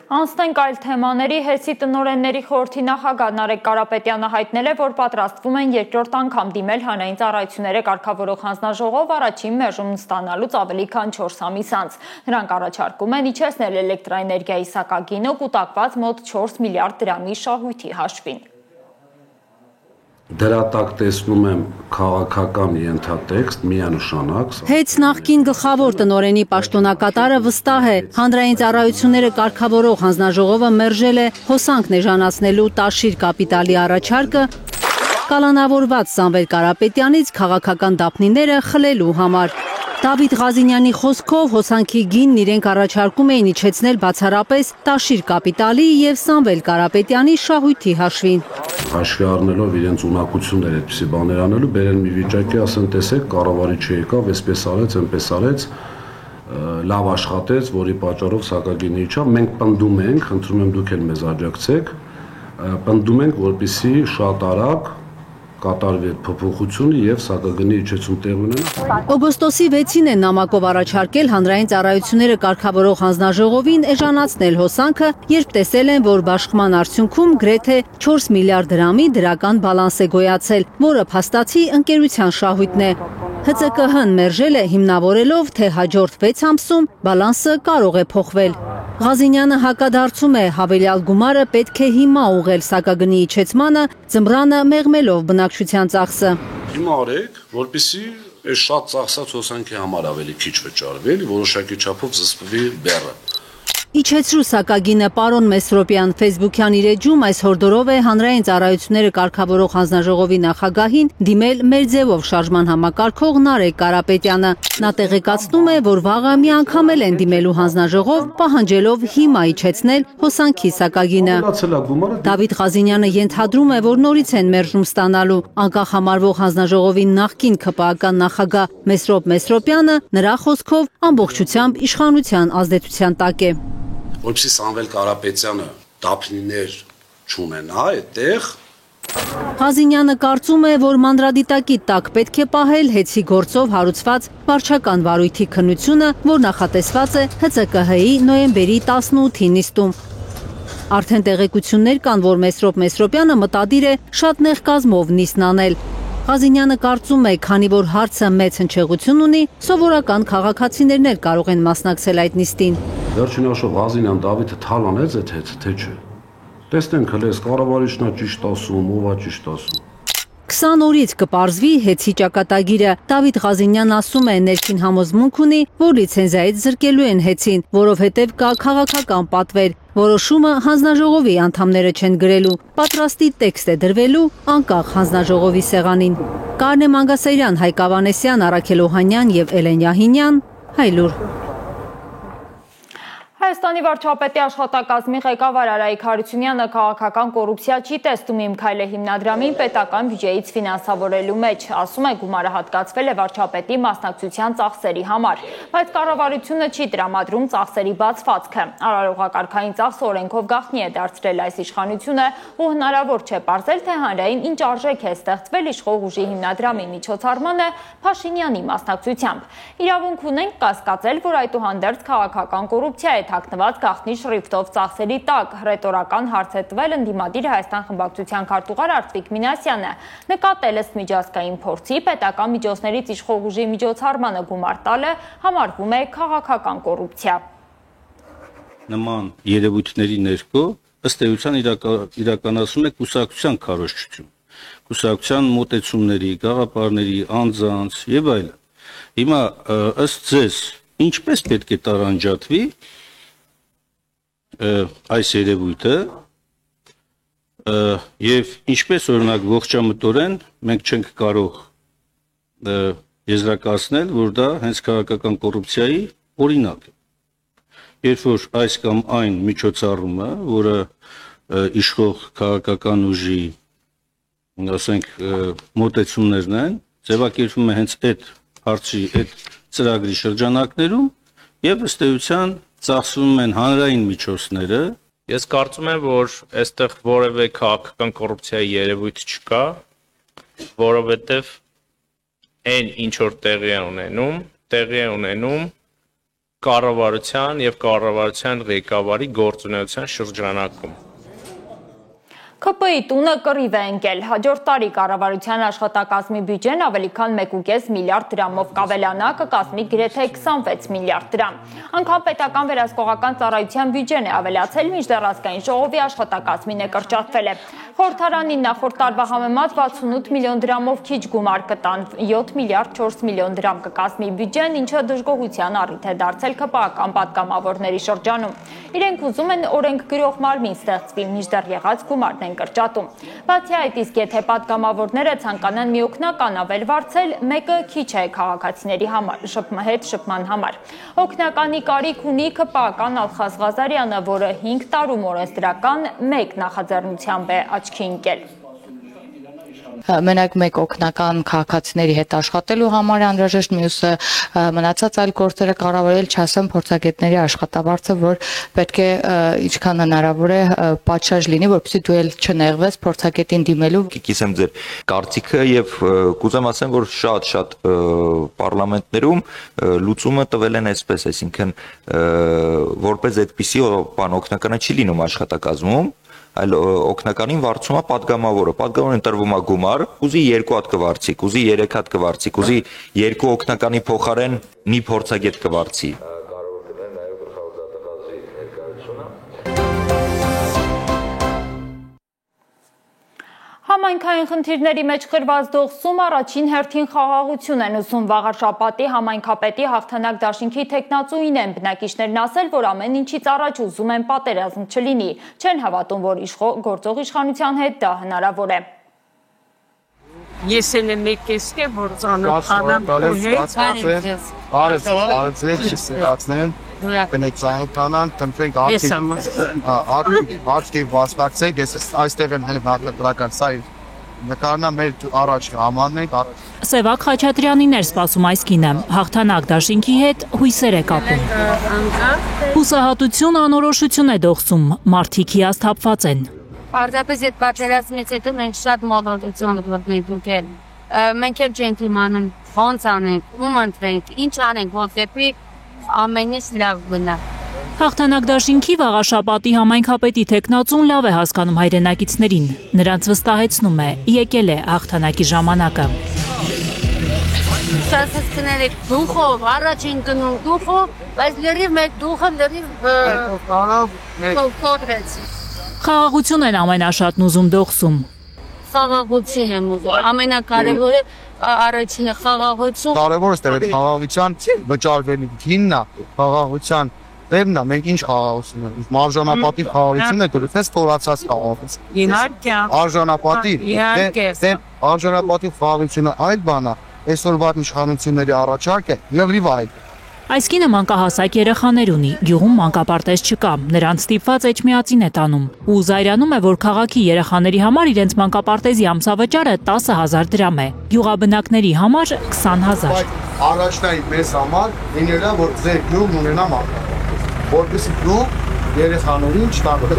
Անցնենք այլ թեմաների, ՀԵՍ-ի տնօրենների խորհրդի նախագահ Նարեկ Կարապետյանը հայտնել է, որ պատրաստվում են երկրորդ անգամ դիմել հանրային ծառայությունները կարգավորող հանձնաժողով առաջին մերժումն ստանալուց ավելի քան 4 ամիս անց։ Նրանք առաջարկում են իջեցնել էլեկտրաէներգիայի սակագինը կուտակված մոտ 4 միլիարդ դրամի շահույթի հաշվին։
Դրա տակ տեսնում եմ քաղաքական ենթատեքստ միանշանակ։
ՀԵՑ նախկին գլխավոր տնօրենի պաշտոնակատարը վստահ է, հանրային ծառայությունները կարգավորող հանձնաժողովը մերժել է հոսանք նեժանացնելու տաշիր կապիտալի առաջարկը կալանավորված Սամվել Կարապետյանից քաղաքական դափնիները խլելու համար։ Դավիթ Ղազինյանի խոսքով հոսանքի գինն իրենք առաջարկում էին իջեցնել բացառապես տաշիր կապիտալի եւ Սամվել Կարապետյանի շահույթի հաշվին։
Հաշվի առնելով իրենց ունակությունները այդպիսի բաներ անելու, բերեն մի վիճակի, ասեն, տեսեք, կառավարիչը եկավ, այսպես արեց, այնպես արեց, լավ աշխատեց, որի պատճառով սակագինը իջավ, մենք պնդում ենք, խնդրում եմ դուք էլ մեզ աջակցեք, պնդում ենք, որպեսզի շատ արագ կատարվի փոփոխությունը եւ սակագնի իջեցում տեղ ունենա։
Օգոստոսի 6-ին են նամակով առաջարկել հանրային ծառայությունները կարգավորող հանձնաժողովին էժանացնել հոսանքը, երբ տեսել են, որ բաշխման արդյունքում գրեթե 4 միլիարդ դրամի դրական բալանս է գոյացել, որը փաստացի ընկերության շահույթն է։ ՀԾԿՀ-ն մերժել է հիմնավորելով, թե հաջորդ 6 ամսում բալանսը կարող է փոխվել։ Ղազինյանը հակադարձում է, հավելյալ գումարը պետք է հիմա ուղղել սակագնի իջեցմանը, ձմռանը մեղմելով բնակչության ծախսը։
Հիմա արեք, որպեսզի այս շատ ծախսած հոսանքի համար ավելի քիչ վճարվի, էլի որոշակի չափով զսպվի բեռը։
Իջեցրու սակագինը պարոն Մեսրոպյան Facebook-յան իր էջում այս հորդորով է հանրային ծառայությունները կարգավորող հանձնաժողովի նախագահին դիմել մեր ձևով շարժման համակարգող Նարեկ Կարապետյանը։ Նա տեղեկացնում է, որ վաղը մի անգամ էլ են դիմելու հանձնաժողով, պահանջելով հիմա իջեցնել հոսանքի սակագինը։ Դավիթ Ղազինյանը ենթադրում է, որ նորից են մերժում ստանալու։ Անկախ համարվող հանձնաժողովի նախկին ԿՊԱ-ական նախագահ Մեսրոպ Մեսրոպյանը նրա խոսքով ամբողջությամբ իշխանության ազդեցության տակ է։
Որպեսզի Սամվել Կարապետյանը դափնիներ չունենա այդտեղ։
Ղազինյանը կարծում է, որ մանրադիտակի տակ պետք է պահել ՀԵՑ-ի գործով հարուցված վարչական վարույթի քննությունը, որ նախատեսված է ՀԾԿՀ-ի նոյեմբերի 18-ի նիստում։ Արդեն տեղեկություններ կան, որ Մեսրոպ Մեսրոպյանը մտադիր է շատ նեղ կազմով նիստն անել։ Ղազինյանը կարծում է, քանի որ հարցը մեծ հնչեղություն ունի, սովորական քաղաքացիներն էլ կարող են մասնակցել այդ նիստին։
Վերջին հաշվով Ղազինյան Դավիթը թալանեց այդ հետ, թե չէ։ Տեսնենք հենց կառավարիչն է ճիշտ ասում, ով է ճիշտ ասում։
20 օրից կպարզվի ՀԵՑ-ի ճակատագիրը։ Դավիթ Ղազինյանն ասում է, ներքին համոզմունք ունի, որ լիցենզիայից զրկելու են ՀԵՑ-ին, որովհետև կա քաղաքական պատվեր։ Որոշումը հանձնաժողովի անդամները չեն գրելու, պատրաստի տեքստ է դրվելու անկախ հանձնաժողովի սեղանին։ Կարնե Մանգասարյան, Հայկ Ավանեսյան, Արաքել Օհանյան եւ Էլեն Յահինյան, Հայլուր։
Հայաստանի վարչապետի աշխատակազմի ղեկավար Արայիկ Հարությունյանը քաղաքական կոռուպցիա չի տեսնում Իմ քայլը հիմնադրամին պետական բյուջեից ֆինանսավորելու մեջ, ասում է գումարը հատկացվել է վարչապետի մասնակցության ծախսերի համար, բայց կառավարությունը չի տրամադրում ծախսերի բացվածքը։ Արարողակարգային ծախսը օրենքով գաղտնի է դարձրել այս իշխանությունը ու հնարավոր չէ պարզել, թե հանրային ինչ արժեք է ստեղծվել իշխող ուժի հիմնադրամի միջոցառմանը Փաշինյանի մասնակցությամբ։ Իրավունք ունենք կասկածել, որ այդուհանդերձ քաղաքական կոռուպցիա է թաքնված գաղտնի շրիֆտով ծախսերի տակ, ռետորական հարց է տվել ընդդիմադիր Հայաստան խմբակցության քարտուղար Արծվիկ Մինասյանը, նկատել ըստ միջազգային փորձի պետական միջոցներից իշխող ուժի միջոցառմանը գումար տալը համարվում է քաղաքական կոռուպցիա։
Նման երևույթների ներքո ըստ էության իրականացում է կուսակցության քարոզչություն, կուսակցության մոտեցումների, գաղափարների, անձանց եւ այլն։ Հիմա ըստ ձեզ ինչպես պետք է տարանջատվի այս երևույթը եւ ինչպես օրինակ ողջամտորեն մենք չենք կարող եզրակացնել, որ դա հենց քաղաքական կոռուպցիայի օրինակ է։ Երբ որ այս կամ այն միջոցառումը, որը իշխող քաղաքական ուժի, ասենք, մոտեցումներն են, ձևակերպվում է հենց այդ հարցի, այդ ծրագրի շրջանակներում եւ ըստ էության ծախսվում են հանրային միջոցները։
Ես կարծում եմ, որ այստեղ որևէ քաղաքական կոռուպցիայի երևույթ չկա, որովհետեւ այն ինչ որ տեղի է ունենում կառավարության եւ կառավարության ղեկավարի գործունեության շրջանակում։
ԿՊ-ի տունը կռիվ է ընկել։ Հաջորդ տարի կառավարության աշխատակազմի բյուջեն ավելի քան 1.5 միլիարդ դրամով կավելանա, կկազմի գրեթե 26 միլիարդ դրամ։ Անգամ պետական վերահսկողական ծառայության բյուջեն է ավելացել, մինչդեռ ազգային ժողովի աշխատակազմին է կրճատվել է։ Խորհրդարանին նախորդ տարվա համեմատ 68 միլիոն դրամով քիչ գումար կտան, 7 միլիարդ 4 միլիոն դրամ կկազմի բյուջեն, ինչը դժգոհության առիթ է դարձել ԿՊԱ-ական պատգամավորների շրջանում։ Իրենք ուզում են օրենք գրող մարմին ստեղծվի, մինչդեռ եղած գումարն են կրճատում։ Բացի այդ, իսկ եթե պատգամավորները ցանկանան մի օգնական ավել վարձել, մեկը քիչ է քաղաքացիների հետ շփման համար։ Օգնականի կարիք ունի ԿՊԱ-ական Ալխազ Ղազարյանը, որը 5 տարում օրենսդրական 1 նախաձեռնությամբ է աչքի ընկել։
Մենակ մեկ օգնական քաղաքացիների հետ աշխատելու համար անհրաժեշտ, մյուսը մնացած այլ գործերը կառավարել, չասեմ փորձագետների աշխատավարձը, որ պետք է ինչքան հնարավոր է պատշաճ լինի, որպեսզի դու էլ չնեղվես փորձագետին դիմելու։
Կիսեմ ձեր կարծիքը եւ կուզեմ ասեմ, որ շատ պարլամենտներում լուծումը տվել են այսպես, այսինքն որպես այդպիսի բան օգնականը չի լինում աշխատակազմում, այլ օգնականին վարձում է պատգամավորը տրվում է գումար, ուզի 2 հատ կվարձի, ուզի 3 հատ կվարձի, ուզի 2 օգնականի փոխարեն մի փորձագետ կվարձի։
Համայնքային խնդիրների մեջ խրված դողսում առաջին հերթին խաղաղություն են ուզում վաղ շաբաթի համայնքապետի հաղթանակ դաշինքի թեկնածուին են բնակիչներն ասել, որ ամեն ինչից առաջ ուզում են պատերազմ չլինի, չեն հավատում, որ գործող իշխանության հետ դա հնարավոր է։
Ես էլ եմ եկեսկե, որ ծանոթանամ Բնեք ծանոթանան, տնվենք արդի վասնակցեք, ես այստեղ եմ հնվատլական սայր նկարնա մեր առաջ ամանն ենք։
Սևակ Խաչատրյանին էր սպասում այս կինը, հաղթանակ դաշինքի հետ հույսեր է կապում։ Հուսահատություն անորոշություն է դողսում, մարդիկ հիասթափված են։
Պարզապես այդ պատերազմից հետո մենք շատ մոլորություն գտնենք են։ Մենք էլ չենք իմանում ոնց անենք, ում ընտրենք, ինչ անենք, որտեղի ամենից լավ գնա։
Հաղթանակ դաշինքի վաղաշաբաթի համայնքապետի թեկնածուն լավ է հասկանում հայրենակիցներին, նրանց վստահեցնում է, եկել է հաղթանակի ժամանակը։
Սասկները դուխով, առաջին գնում դուխով, բայց լրիվ մեկ դուխը լրիվ կոտրեց։
Խաղաղություն են ամենաշատն ուզում դողսում։
Խաղաղություն եմ ուզում, ամենակարևորը առաջինը խաղաղություն։
Կարևորը ստեղ խաղաղության վճարվելու հիմնա խաղաղության բերնա, մենք ինչ խաղաղություն ենք, մարժանապատիվ խաղաղություն է դուրս ես թորացած խաղաղություն։ Իհարկե։ Արժանապատիվ խաղաղությունը այլ բան է, այսօրվա իշխանությունների առաջարկ է լրիվ այլ։
Այս կինը մանկահասակ երեխաներ ունի, գյուղում մանկապարտեզ չկա, նրանց ստիպված էջմիածին է տանում ու զայրանում է, որ քաղաքի երեխաների համար իրենց մանկապարտեզի ամսավճարը 10,000 դրամ է, գյուղաբնակների համար 20,000։
Առաջնային մեզ համար լինելա, որ ձեր գյուղն ունենա մանկապարտեզ, որպեսզի գյուղ երեխաներին չտանք։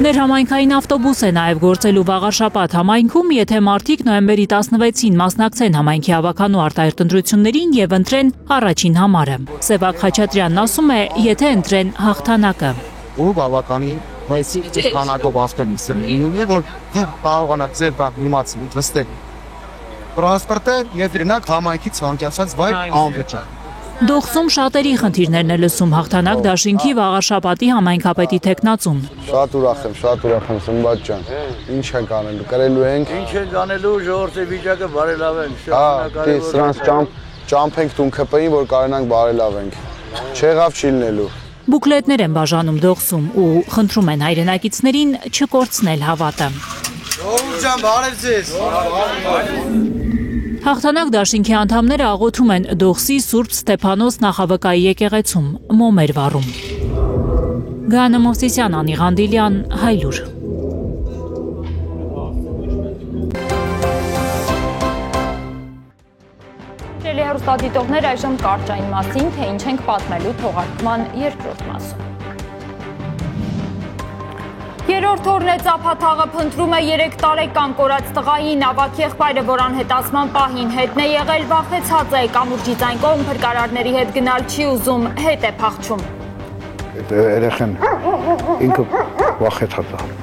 Ներհամայնքային ավտոբուս է նաև գործելու վաղաշաբաթ համայնքում, եթե մարդիկ նոյեմբերի 16-ին մասնակցեն համայնքի հավաքանու արտահերտ ընտրություններին եւ ընտրեն առաջին համարը։ Սևակ Խաչատրյանն ասում է, եթե ընտրեն հաղթանակը։
Ու բավականի քանակով ավտոբուս լինի, որ կարողանա ձեր բակ իմացի վստահ տրանսպորտը եւ դրանք համայնքի ցանկացած վայր անվճար։
Դողսում շատերի խնդիրներն է լսում հաղթանակ դաշինքի վաղաշաբաթի համայնքապետի տեխնացուն։
Շատ ուրախ եմ, Սմբատ ջան։ Ինչ ենք անելու, կրելու ենք։
Ինչ ենք անելու, ժողովրդի վիճակը բարելավենք։
Հա, սրանց ճամփենք տուն ԿՊ-ին, որ կարողանանք բարելավենք։ Չեղավ չի լինելու։
Բուկլետներ են բաժանում Դողսում ու խնդրում են հայրենակիցներին չկորցնել հավատը։
Ժողովուրդ ջան, բարև ձեզ։
Հաղթանակ դաշինքի անդամները աղոթում են Դողսի Սուրբ Ստեփանոս նախավկայի եկեղեցում, մոմեր վառում։ Գանա Մովսիսյան, Անի Ղանդիլյան, Հայլուր։
Հեռուստադիտողներ այժմ կարճ այն մասին, թե ինչ ենք պատմելու թողարկման երկրորդ մասում։ Երրորդ օրն է ծափաթաղը փնտրում է 3 տարեկան կորած տղային, ավագ եղբայրը, որ անհետացման պահին հետն է եղել, վախեցած է, կամուրջից այն կողմ փրկարարների հետ գնալ չի ուզում, հետ է փախչում։
Երեխան ինքը վախեցած է։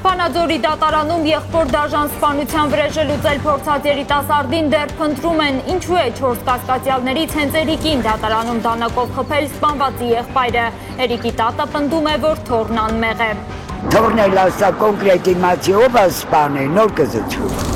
Վանաձորի դատարանում եղբոր դաժան սպանության վրեժը լուծել փորձած երիտասարդին դեռ փնտրում են, ինչու է 4 կասկածյալներից հենց Էրիկին դատարանում դանակով խփել սպանվածի եղբայրը։ Էրիկի տատը պնդում է, որ թորն անմեղ է։
Թորն էլ ասա կոնկրետ իմացիով սպանել, նոր կզծում։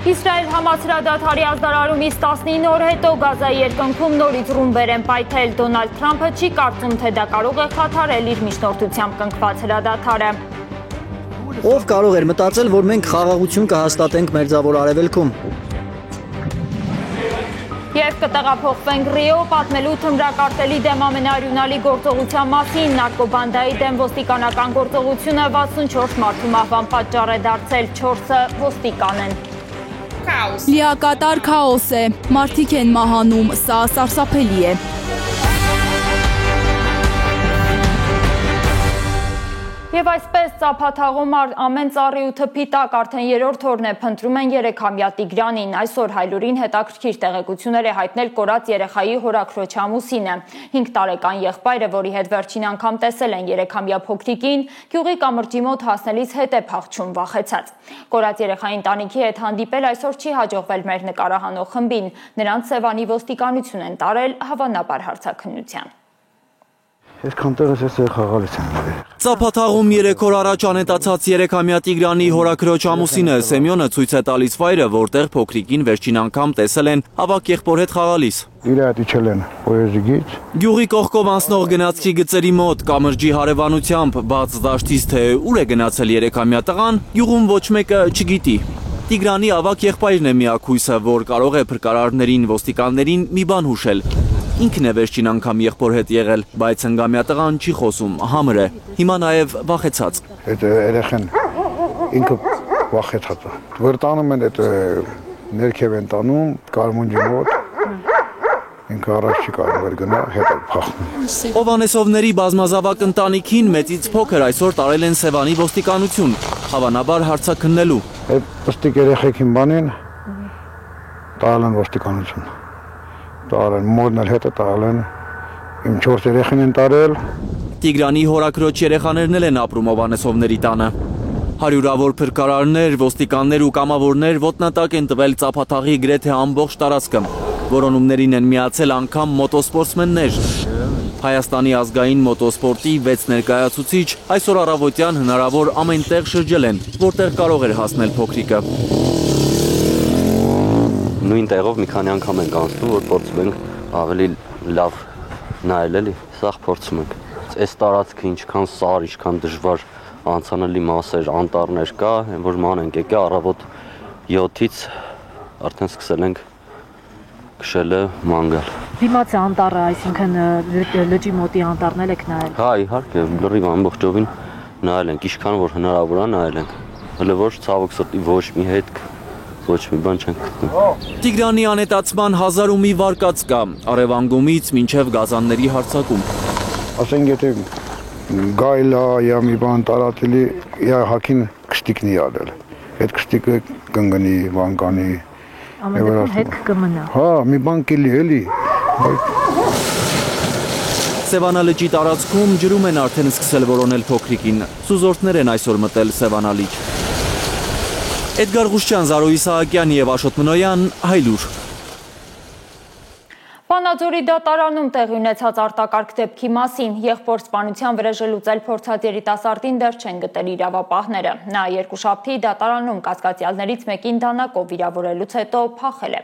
Իսրայել-Համաս հրադադարի ազդարարումից 19 օր հետո Գազայի երկնքում նորից ռումբեր են պայթել։ Դոնալդ Թրամփը չի կարծում, թե դա կարող է խաթարել իր միջնորդությամբ կնքված հրադադարը։
Ով կարող էր մտածել, որ մենք խաղաղություն կհաստատենք Մերձավոր Արևելքում։
Եվ կտեղափոխվենք Ռիո, պատմելու թմրակարտելի դեմ ամենաարյունալի գործողության մասին, նարկոբանդայի դեմ ոստիկանական գործողությունը 64 մարդու մահվան պատճառ է դարձել, 4-ը ոստիկան են։
Լիակատար քաոս է, մարդիկ են մահանում, սա սարսափելի է։
Եվ այսպես ծափաթաղում ամեն ծառի ու թփի տակ արդեն երրորդ օրն է փնտրում են 3-ամյա Տիգրանին։ Այսօր Հայլուրին հետաքրքիր տեղեկություններ է հայտնել կորած երեխայի հորաքրոջ ամուսինը։ 5 տարեկան եղբայրը, որի հետ վերջին անգամ տեսել են 3-ամյա փոքրիկին, գյուղի կամրջի մոտ հասնելիս հետ է փախչում վախեցած։ Կորած երեխայի ընտանիքի հետ հանդիպել այսօր չի հաջողվել մեր նկարահանող խմբին։ Նրանց Սևանի ոստիկանություն են տարել հավանաբար հարցաքննության։
Այսքան տեղս ես խաղալից եմ։
Ծափաթաղում 3 օր առաջ անհետացած 3-ամյա Տիգրանի հորաքրոջ ամուսինը Սեմյոնը ցույց է տալիս վայրը, որտեղ փոքրիկին վերջին անգամ տեսել են ավագ եղբոր հետ խաղալիս։
Իր հետ իջել են Պոեզիգից։
Գյուղի կողքով անցնող գնացքի գծերի մոտ կամրջի հարևանությամբ բաց դաշտից թե ուր է գնացել 3-ամյա տղան, յուղում ոչ մեկը չգիտի։ Տիգրանի ավագ եղբայրն է միակ հույսը, որ կարող է փրկարարներին, ոստիկաններին մի բան հուշել։ Ինքն է վերջին անգամ եղբոր հետ եղել, բայց հնգամյա տղան չի խոսում, համր է, հիմա նաև վախեցած։
Այդ երեխան ինքը վախեցած է։ Որ տանում են այդ ներքև են տանում, կարմունջի մոտ։ Ինքը առաջ չի կարող գնա, հետ է փախնում։
Հովանեսովների բազմազավակ ընտանիքին մեծից փոքր այսօր տարել են Սևանի ոստիկանություն, հավանաբար հարցաքննելու։
Այդ պստիկ երեխեքին բանին տարել են ոստիկանություն։ Տարել մորն էլ հետը տարել են, իմ 4 երեխին են տարել։
Տիգրանի հորաքրոջ երեխաներն են ապրում Հովանեսովների տանը։ Հարյուրավոր փրկարարներ, ոստիկաններ ու կամավորներ ոտնատակ են տվել ծափաթաղի գրեթե ամբողջ տարածքը։ Որոնումներին են միացել անգամ մոտոսպորտսմեններ։ Հայաստանի ազգային մոտոսպորտի 6 ներկայացուցիչ այսօր առավոտյան հնարավոր ամեն տեղ շրջել են, որտեղ կարող էր հասնել փոքրիկը։
Նույն տեղով մի քանի անգամ ենք անցնում, որ փորձում ենք ավելի լավ նայել էլի, սաղ փորձում ենք։ Այս տարածքը ինչքան սար, ինչքան դժվար անցանելի մասեր, անտառներ կա, որ ման ենք եկել առավոտ 7-ից արդեն սկսել ենք քշելը մանգալ։
Դիմաց է անտառը, այսինքն լճի մոտի անտառն եք նայել։
Հա, իհարկե, լրիվ ամբողջովին նայել ենք, ինչքան որ հնարավոր է նայել ենք։ Հələ որ ցավոք սրտի ոչ մի հետք, ոչ մի բան չենք գտնում։
Տիգրանի անետացման 1000 ու մի վարկած կա, Արևանգումից մինչև գազանների հարձակում։
Ասենք եթե գայլա یا մի բան տարածելի, یا հակին կշտիկնի ալել։ Այդ կշտիկը կընկնի, վանկանի։
Ամենևին հետ կմնա։
Հա, մի բան կելի էլի։
Սևանա լճի տարածքում ջրում են արդեն սկսել որոնել փոքրիկին։ Սուզորդներ են այսօր մտել Սևանա լիճ։ Էդգար Ղուշչյան, Զարո Իսահակյան եւ Աշոտ Մնոյան, Հայլուր։
Վանաձորի դատարանում տեղի ունեցած արտակարգ դեպքի մասին եղբոր սպանության վրեժը լուծել փորձած երիտասարդին դեռ չեն գտել իրավապահները։ Նա երկուշաբթի դատարանում կասկածյալներից մեկին դանակով վիրավորելուց հետո փախել է։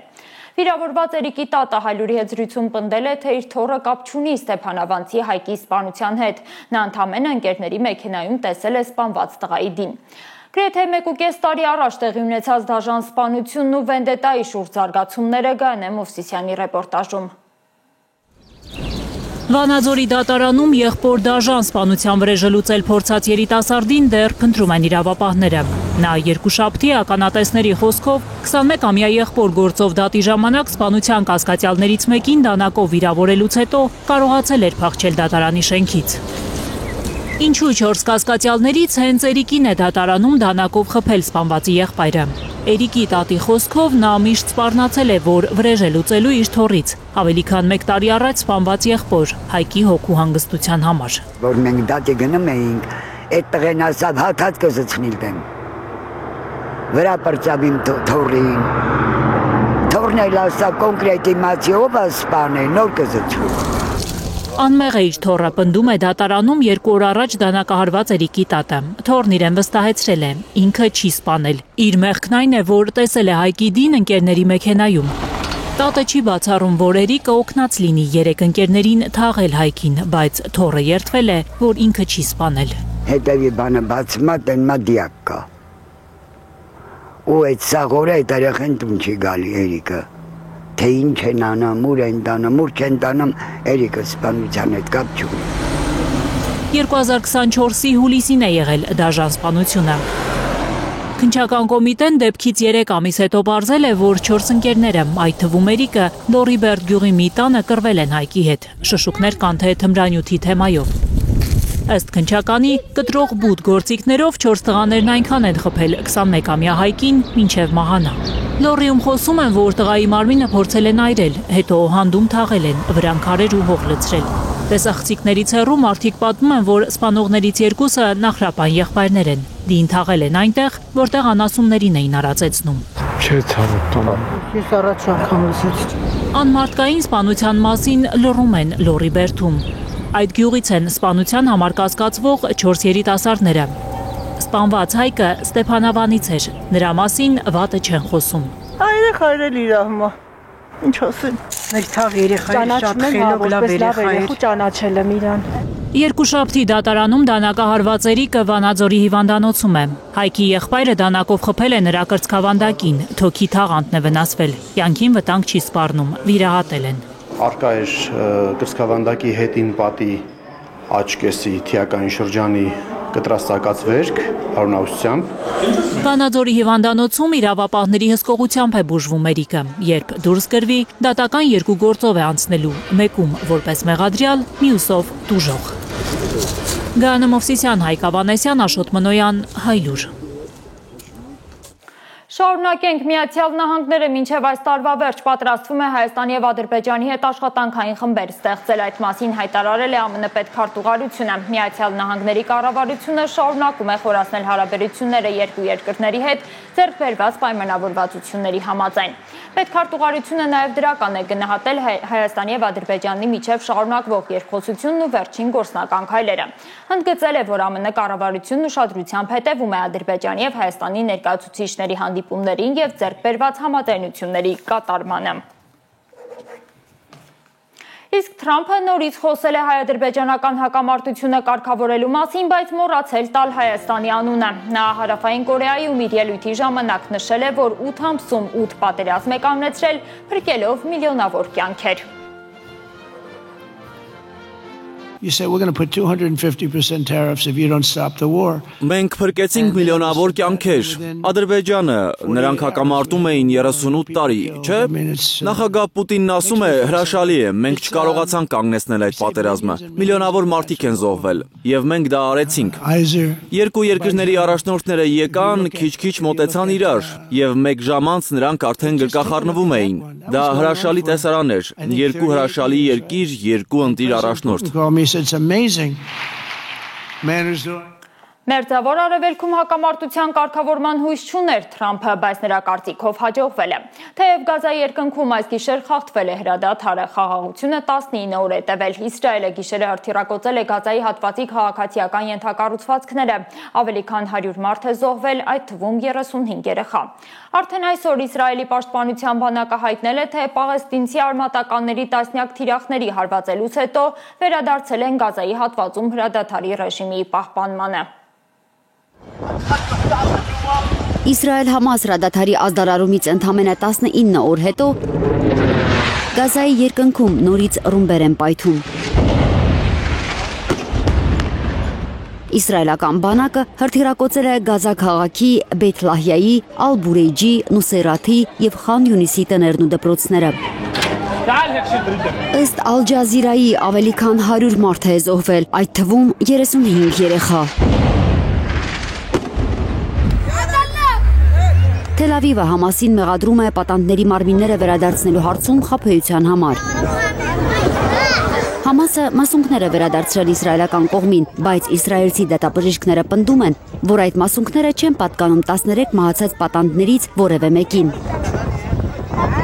Վիրավորված Էրիկի տատը Հայլուրի հետ զրույցում պնդել է, թե իր թոռը կապ չունի Ստեփանավանցի Հայկի սպանության հետ։ Նա ընդամենը ընկերների մեքենայում տեսել է սպանված տղայի դին։ Գրեթե 1.5 տարի առաջ տեղի ունեցած դաժան սպանությունն ու վենդետայի շուրջ զարգացումները Գայանե Մովսիսյանի ռեպորտաժում։
Վանաձորի դատարանում եղբոր դաժան սպանության վրեժը լուծել փորձած երիտասարդին դեռ փնտրում են իրավապահները։ Նա երկուշաբթի ականատեսների խոսքով 21-ամյա եղբոր գործով դատի ժամանակ սպանության կասկածյալներից մեկին դանակով վիրավորելուց հետո կարողացել էր փախչել դատարանի շենքից։ Ինչու 4 կասկածյալներից հենց Էրիկին է դատարանում դանակով խփել սպանվածի եղբայրը։ Էրիկի տատի խոսքով նա միշտ սպառնացել է, որ վրեժ է լուծելու իր թոռից, ավելի քան 1 տարի առաջ սպանված եղբոր Հայկի հոգու հանգստության համար։
Որ մենք դատի գնում էինք, այդ տղեն ասավ հակած կզցնիլ դեմ։ Վրա պրծավ իմ թոռին։ Թոռն էլ ասավ կոնկրետ իմացիով սպանել, նոր կզցվի։
Անմեղ է իր թոռը, պնդում է դատարանում 2 օր առաջ դանակահարված Էրիկի տատը։ Թոռն իրեն վստահեցրել է, ինքը չի սպանել։ Իր մեղքն այն է, որ տեսել է Հայկի դին ընկերների մեքենայում։ Տատը չի բացառում, որ Էրիկը օգնած լինի 3 ընկերներին թաղել Հայկին, բայց թոռը երդվել է, որ ինքը չի սպանել։
Հետևի բանը բացմա տենմա դիակ կա։ Ու այդ սաղորը այդ երեխեն տուն չի գալի Էրիկը։ Թե ինչ են անում, ուր են տանում, ուր չեն տանում, Էրիկը սպանության հետ կապ չունի։
2024-ի հուլիսին է եղել դաժան սպանությունը։ Քննչական կոմիտեն դեպքից 3 ամիս հետո պարզել է, որ 4 ընկերները, այդ թվում Էրիկը, Լորիբերտ գյուղի մի տանը կռվել են Հայկի հետ։ Շշուկներ կան թե թմրանյութի թեմայով։ Ըստ քննչականի, կտրող բութ գործիքներով 4 տղաներն այնքան են խփել 21-ամյա Հայկին մինչև մահանա։ Լորիում խոսում են, որ տղայի մարմինը փորձել են այրել, հետո հանդում թաղել են, վրան քարեր ու հող լցրել։ Տեսախցիկներից հեռու մարդիկ պատմում են, որ սպանողներից 2-ը նախրապան եղբայրներ են։ Դին թաղել են այնտեղ, որտեղ անասուններին էին արածեցնում։
Չէ, ցավոտ։
Ես առաջ անգամ լսեցի։ Անմարդկային սպանության մասին լռում են Լորիբերտում։ Այդ գյուղից են սպանության համար կասկածվող 4 երիտասարդները։ Սպանված Հայկը Ստեփանավանից էր, նրա մասին վատը չեն խոսում։
Հայրել իր ահմա, ինչ ասեմ։ Մեր թաղ երեխայի շատ խելոք լավ երեխա ճանաչել եմ իրան։
Երկուշաբթի դատարանում դանակահարված Էրիկը Վանաձորի հիվանդանոցում է։ Հայկի եղբայրը դանակով խփել է նրա կրծքավանդակին, թոքի թաղանթն է վնասվել, կյանքին վտանգ չի սպառնում, վիրահատել են։
Արկա էր կրծքավանդակի հետին պատի աչկեսի թիակային շրջանի կտրաստակած վերք արունավությամբ։
Վանաձորի հիվանդանոցում իրավապահների հսկողությամբ է բուժվում Էրիկը, երբ դուրս գրվի, դատական 2 գործով է անցնելու, մեկում որպես մեղադրյալ, մյուսով տուժող։ Գայանե Մովսիսյան, Հայկ Ավանեսյան, Աշոտ Մնոյան, Հայլուր։
Շարունակենք, Միացյալ Նահանգները մինչև այս տարվա վերջ պատրաստվում է Հայաստանի եւ Ադրբեջանի հետ աշխատանքային խմբեր ստեղծել, այդ մասին հայտարարել է ԱՄՆ պետքարտուղարությունը։ Միացյալ Նահանգների կառավարությունը շարունակում է խորացնել հարաբերությունները երկու երկրների հետ ձեռք բերված պայմանավորվածությունների համաձայն։ Պետքարտուղարությունը նաև դրական է գնահատել Հայաստանի եւ Ադրբեջանի միջև շարունակվող երկխոսությունն ու վերջին գործնական քայլերը։ Ընդգծել է, որ ԱՄՆ կառավարությունն ուշադրությամբ հետևում է Ադրբեջանի եւ Հայաստանի ներկայացուցիչների հանդիպումներին եւ ձեռք բերված համաձայնությունների կատարմանը։ Իսկ Թրամփը նորից խոսել է հայ-ադրբեջանական հակամարտությունը կարգավորելու մասին, բայց մոռացել տալ Հայաստանի անունը։ Նա Հարավային Կորեայում իր ելույթի ժամանակ նշել է, որ 8 ամսում 8 պատերազմ է կանգնեցրել, փրկելով միլիոնավոր կյանքեր։
You say we're going to put 250% tariffs if you don't stop the war.
Մենք փրկեցինք միլիոնավոր կյանքեր։ Ադրբեջանը նրանք հակամարտում էին 38 տարի, չէ՞։ Նախագահ Պուտինն ասում է, հրաշալի է, մենք չկարողացանք կանգնեցնել այդ պատերազմը։ Միլիոնավոր մարդիկ են զոհվել, եւ մենք դա արեցինք։ Երկու երկրների առաջնորդները եկան, քիչ-քիչ մոտեցան իրար, եւ 1 ժամ անց նրանք արդեն գրկախառնվում էին։ Դա հրաշալի տեսարան էր, երկու հրաշալի երկիր, երկու ընտիր առաջնորդ։
It's amazing. Man is doing.
Մերձավոր Արևելքում հակամարտության կարգավորման հույս չուներ Թրամփը, բայց նրա կարծիքով հաջողվել է։ Թեև Գազայի երկնքում այս գիշեր խախտվել է հրադադարը, խաղաղությունը 19 օր է տևել։ Իսրայելը գիշերը հրթիռակոծել է Գազայի հատվածի քաղաքացիական ենթակառուցվածքները։ Ավելի քան 100 մարդ է զոհվել, այդ թվում 35 երեխա։ Արդեն այսօր Իսրայելի պաշտպանության բանակը հայտնել է, թե պաղեստինցի արմատականների տասնյակ թիրախների հարվածելուց հետո վերադարձել են Գազայի հատվածում հրադադարի ռեժիմի պահպանմանը։
Իսրայել-Համաս հրադադարի ազդարարումից ընդամենը 19 օր հետո Գազայի երկնքում նորից ռումբեր են պայթում։ Իսրայելական բանակը հրթիռակոծել է Գազա քաղաքի Բեյթ Լահիայի, Ալ-Բուրեյջի, Նուսեյրաթի եւ Խան Յունիսի տներն ու դպրոցները։ Ըստ Ալ Ջազիրայի ավելի քան 100 մարդ է զոհվել, այդ թվում 35 երեխա։ Թել Ավիվը Համասին մեղադրում է պատանդների մարմինները վերադարձնելու հարցում խաբեության համար։ Համասը մասունքներ է վերադարձրել իսրայելական կողմին, բայց իսրայելցի դատաբժիշկները պնդում են, որ այդ մասունքները չեն պատկանում 13 մահացած պատանդներից որևէ մեկին։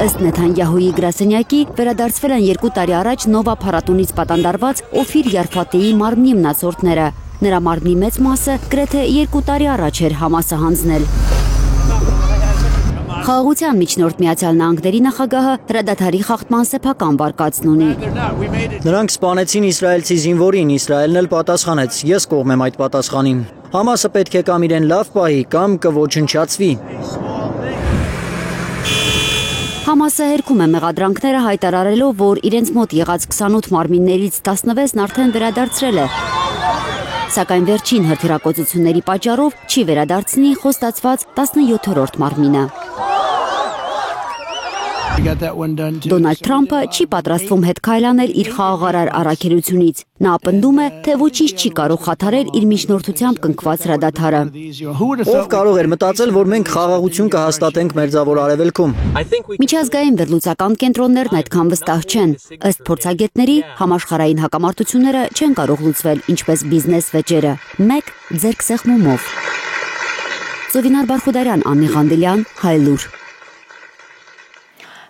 Ըստ Նեթանյահուի գրասենյակի վերադարձվել են 2 տարի առաջ Նովա փառատոնից պատանդարված Օֆիր Յարֆատեի մարմնի մնացորդները։ Նրա մարմնի մեծ մասը գրեթե 2 տարի առաջ էր Համասը հանձնել։ Խաղաղության միջնորդ Միացյալ Նահանգների նախագահը հրադադարի խախտման սեփական վարկածն ունի։
Նրանք սպանեցին իսրայելցի զինվորին, Իսրայելն էլ պատասխանեց։ Ես կողմ եմ այդ պատասխանին։ Համասը պետք է կամ իրեն լավ պահի, կամ կոչնչացվի։
Համասը հերքում է մեղադրանքները հայտարարելով, որ իրենց մոտ եղած 28 մարմիններից 16-ն արդեն վերադարձրել է։ Սակայն վերջին հրթիռակոծությունների պատճառով չի վերադարձնի խոստացված 17-րդ մարմինը։ Դոնալդ Թրամփը չի պատրաստվում հետ քայլանել իր խաղաղարար առաքելությունից։ Նա պնդում է, թե ոչինչ չի կարող խաթարել իր միջնորդությամբ կնքված հրադադարը։
Ով կարող էր մտածել, որ մենք խաղաղություն կհաստատենք Մերձավոր Արևելքում։
Միջազգային վերլուծական կենտրոններն այդքան վստահ չեն։ Ըստ փորձագետների, համաշխարհային հակամարտությունները չեն կարող լուծվել ինչպես բիզնես վեճերը, մեկ ձեռքսեղմումով։ Զովինար Բարխուդարյան, Աննի Ղանդելյան, Հայլուր։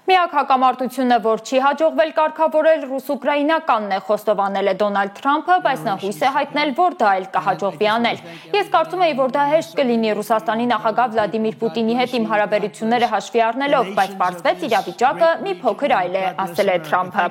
Միակ հակամարտությունը, որ չի հաջողվել կարգավորել ռուս-ուկրաինականն է, խոստովանել է Դոնալդ Թրամփը, բայց նա հույս է հայտնել, որ դա էլ կհաջողվի անել։ Ես կարծում եի, որ դա հեշտ կլինի Ռուսաստանի նախագահ Վլադիմիր Պուտինի հետ իմ հարաբերությունները հաշվի առնելով, բայց պարզվեց իրավիճակը մի փոքր այլ է, ասել է Թրամփը։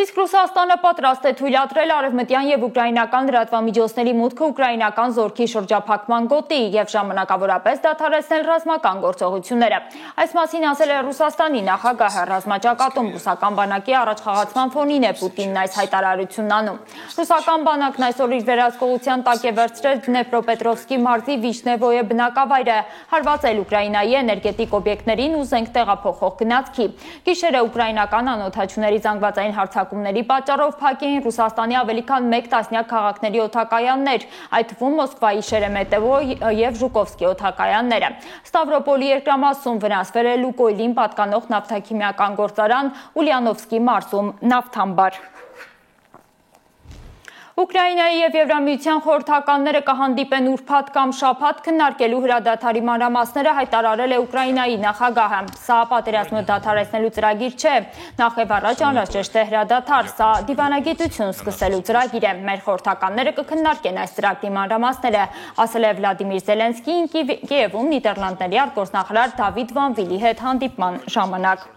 Իսկ Ռուսաստանը պատրաստ է թույլատրել արևմտյան եւ ուկրաինական լրատվամիջոցների մուտքը ուկրաինական զորքի շրջափակման գոտի եւ ժամանակավորապես դադարեցնել ռազմական գործողությունները։ Այս մասին ասել է Ռուսաստանի նախագահը ռազմաճակատում ռուսական բանակի առաջխաղացման ֆոնին է Պուտինն այս հայտարարությունն անում։ Ռուսական բանակն այսօր իր վերահսկողության տակ է վերցրել Դնեպրոպետրովսկի մարզի Վիշնևոյե բնակավայրը, հարվածել Ուկրաինայի էներգետիկ օբյեկտներին ու զենք տեղափոխող գնացքի։ Գիշերը ուկրաինական անօդաչուների զանգվածային հարձակումների պատճառով փակ էին Ռուսաստանի ավելի քան 1 տասնյակ քաղաքների օդակայաններ, այդ թվում Մոսկվայի Շերեմետևո եւ Ժուկովսկի օդակայանները։ Ստավրոպոլի երկրամասում վնասվել է Լուկոյլին պատկանող նավթաքիմիական գործարան, Ուլյանովսկի մարզում նավթամբար։ Ուկրաինայի եւ Եվրամիության խորհրդականները կհանդիպեն ուրբաթ կամ շաբաթ քննարկելու հրադադարի մանրամասները, հայտարարել է Ուկրաինայի նախագահը։ Սա պատերազմը դադարեցնելու ծրագիր չէ, նախև առաջ անհրաժեշտ է հրադադար, սա դիվանագիտություն սկսելու ծրագիր է։ Մեր խորհրդականները կքննարկեն այս ծրագրի մանրամասները, ասել է Վլադիմիր Զելենսկին Կիևում Նիդերլանդների արտգործնախարար Դավիդ Վան Վիլի հետ հանդիպման ժամանակ։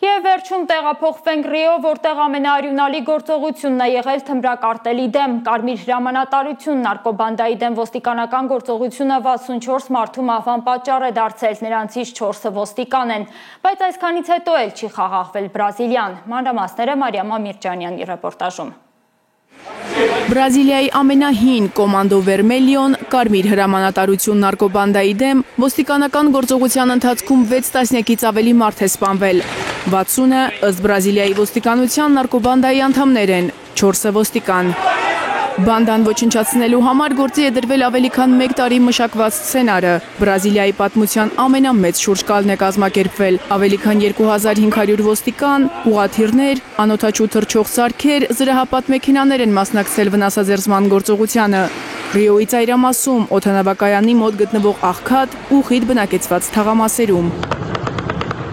Եվ վերջում տեղափոխվենք Ռիո, որտեղ ամենաարյունալի գործողությունն է եղել թմրակարտելի դեմ։ Կարմիր հրամանատարություն նարկոբանդայի դեմ ոստիկանական գործողությունը 64 մարդու մահվան պատճառ է դարձել, նրանցից 4-ը ոստիկան են, բայց այսքանից հետո էլ չի խաղաղվել Բրազիլիան։ Մանրամասները Մարիամ Ամիրջանյանի ռեպորտաժում։
Բրազիլիայի ամենահին կոմանդո Վերմելիոն կարմիր հրամանատարություն նարկոբանդայի դեմ ոստիկանական գործողության ընթացքում 6 տասնյակից ավելի մարդ է սպանվել։ 60-ը ըստ Բրազիլիայի ոստիկանության նարկոբանդայի անդամներ են, 4-ը ոստիկան։ Բանդան ոչնչացնելու համար գործի է դրվել ավելի քան 1 տարի մշակված սցենարը։ Բրազիլիայի պատմության ամենամեծ շուրջկալն է կազմակերպվել։ Ավելի քան 2500 ոստիկան, ուղղաթիռներ, անօդաչու թռչող սարքեր, զրահապատ մեքենաներ են մասնակցել վնասաձեռնման գործողությանը։ Ռիոյի ծայրամասում, օդանավակայանի մոտ գտնվող աղքատ ու խիտ բնակեցված թաղամասերում։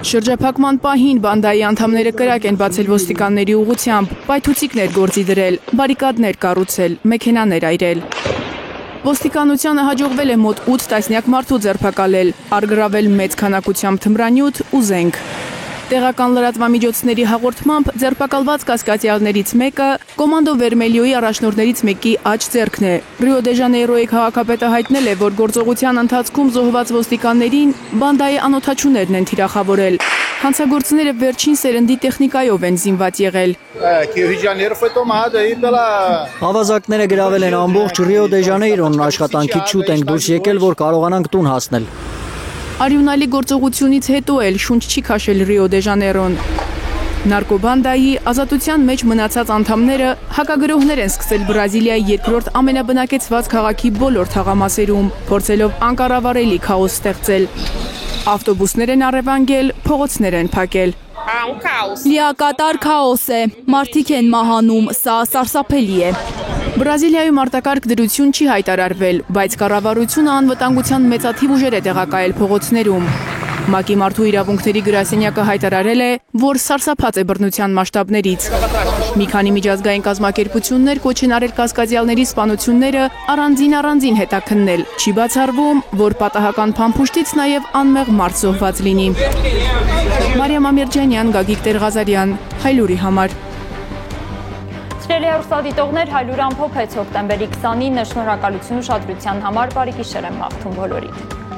Շրջափակման պահին բանդայի անդամները կրակ են բացել ոստիկանների ուղղությամբ, պայթուցիկներ գործի դրել, բարիկադներ կառուցել, մեքենաներ այրել։ Ոստիկանությանը հաջողվել է մոտ 8 տասնյակ մարդու ձերբակալել, առգրավել մեծ քանակությամբ թմրանյութ ու զենք։ Տեղական լրատվամիջոցների հաղորդմամբ ձերբակալված կասկածյալներից մեկը կոմանդո Վերմելիոյի առաջնորդներից մեկի աջ ձեռքն է։ Ռիո դե Ժանեյրոյի քաղաքապետը հայտնել է, որ գործողության ընթացքում զոհված ոստիկաններին բանդայի անօդաչուներն են թիրախավորել։ Հանցագործները վերջին սերնդի տեխնիկայով են զինված եղել։
Ավազակները գրավել են ամբողջ Ռիո դե Ժանեյրոն, աշխատանքից շուտ ենք դուրս եկել, որ կարողանանք տուն հասնել։
Արյունալի գործողությունից հետո էլ շունչ չի քաշել Ռիո դե Ժանեյրոն։ Նարկոբանդայի ազատության մեջ մնացած անդամները հակագրոհներ են սկսել Բրազիլիայի երկրորդ ամենաբնակեցված քաղաքի բոլոր թաղամասերում, փորձելով անկառավարելի քաոս ստեղծել։ Ավտոբուսներ են առևանգել, փողոցներ են փակել։ Լիակատար քաոս է, մարդիկ են մահանում, սա սարսափելի է։ Բրազիլիայում արտակարգ դրություն չի հայտարարվել, բայց կառավարությունը անվտանգության մեծաթիվ ուժեր է տեղակայել փողոցներում։ ՄԱԿ-ի մարդու իրավունքների գրասենյակը հայտարարել է, որ սարսափած է բռնության մասշտաբներից։ Մի քանի միջազգային կազմակերպություններ կոչ են արել կասկածյալների սպանությունները առանձին հետաքննել։ Չի բացառվում, որ պատահական փամփուշտից նաև անմեղ մարդ զոհված լինի։ Մարիամ Ամիրջանյան, Գագիկ Տեր-Ղազարյան, Հայլուրի համար։
Սիրելի հեռուստադիտողներ, Հայլուրը ամփոփեց հոկտեմբերի 29-ը, շնորհակալություն ուշադրության համար, բարի գիշեր եմ մաղթում բոլորիդ։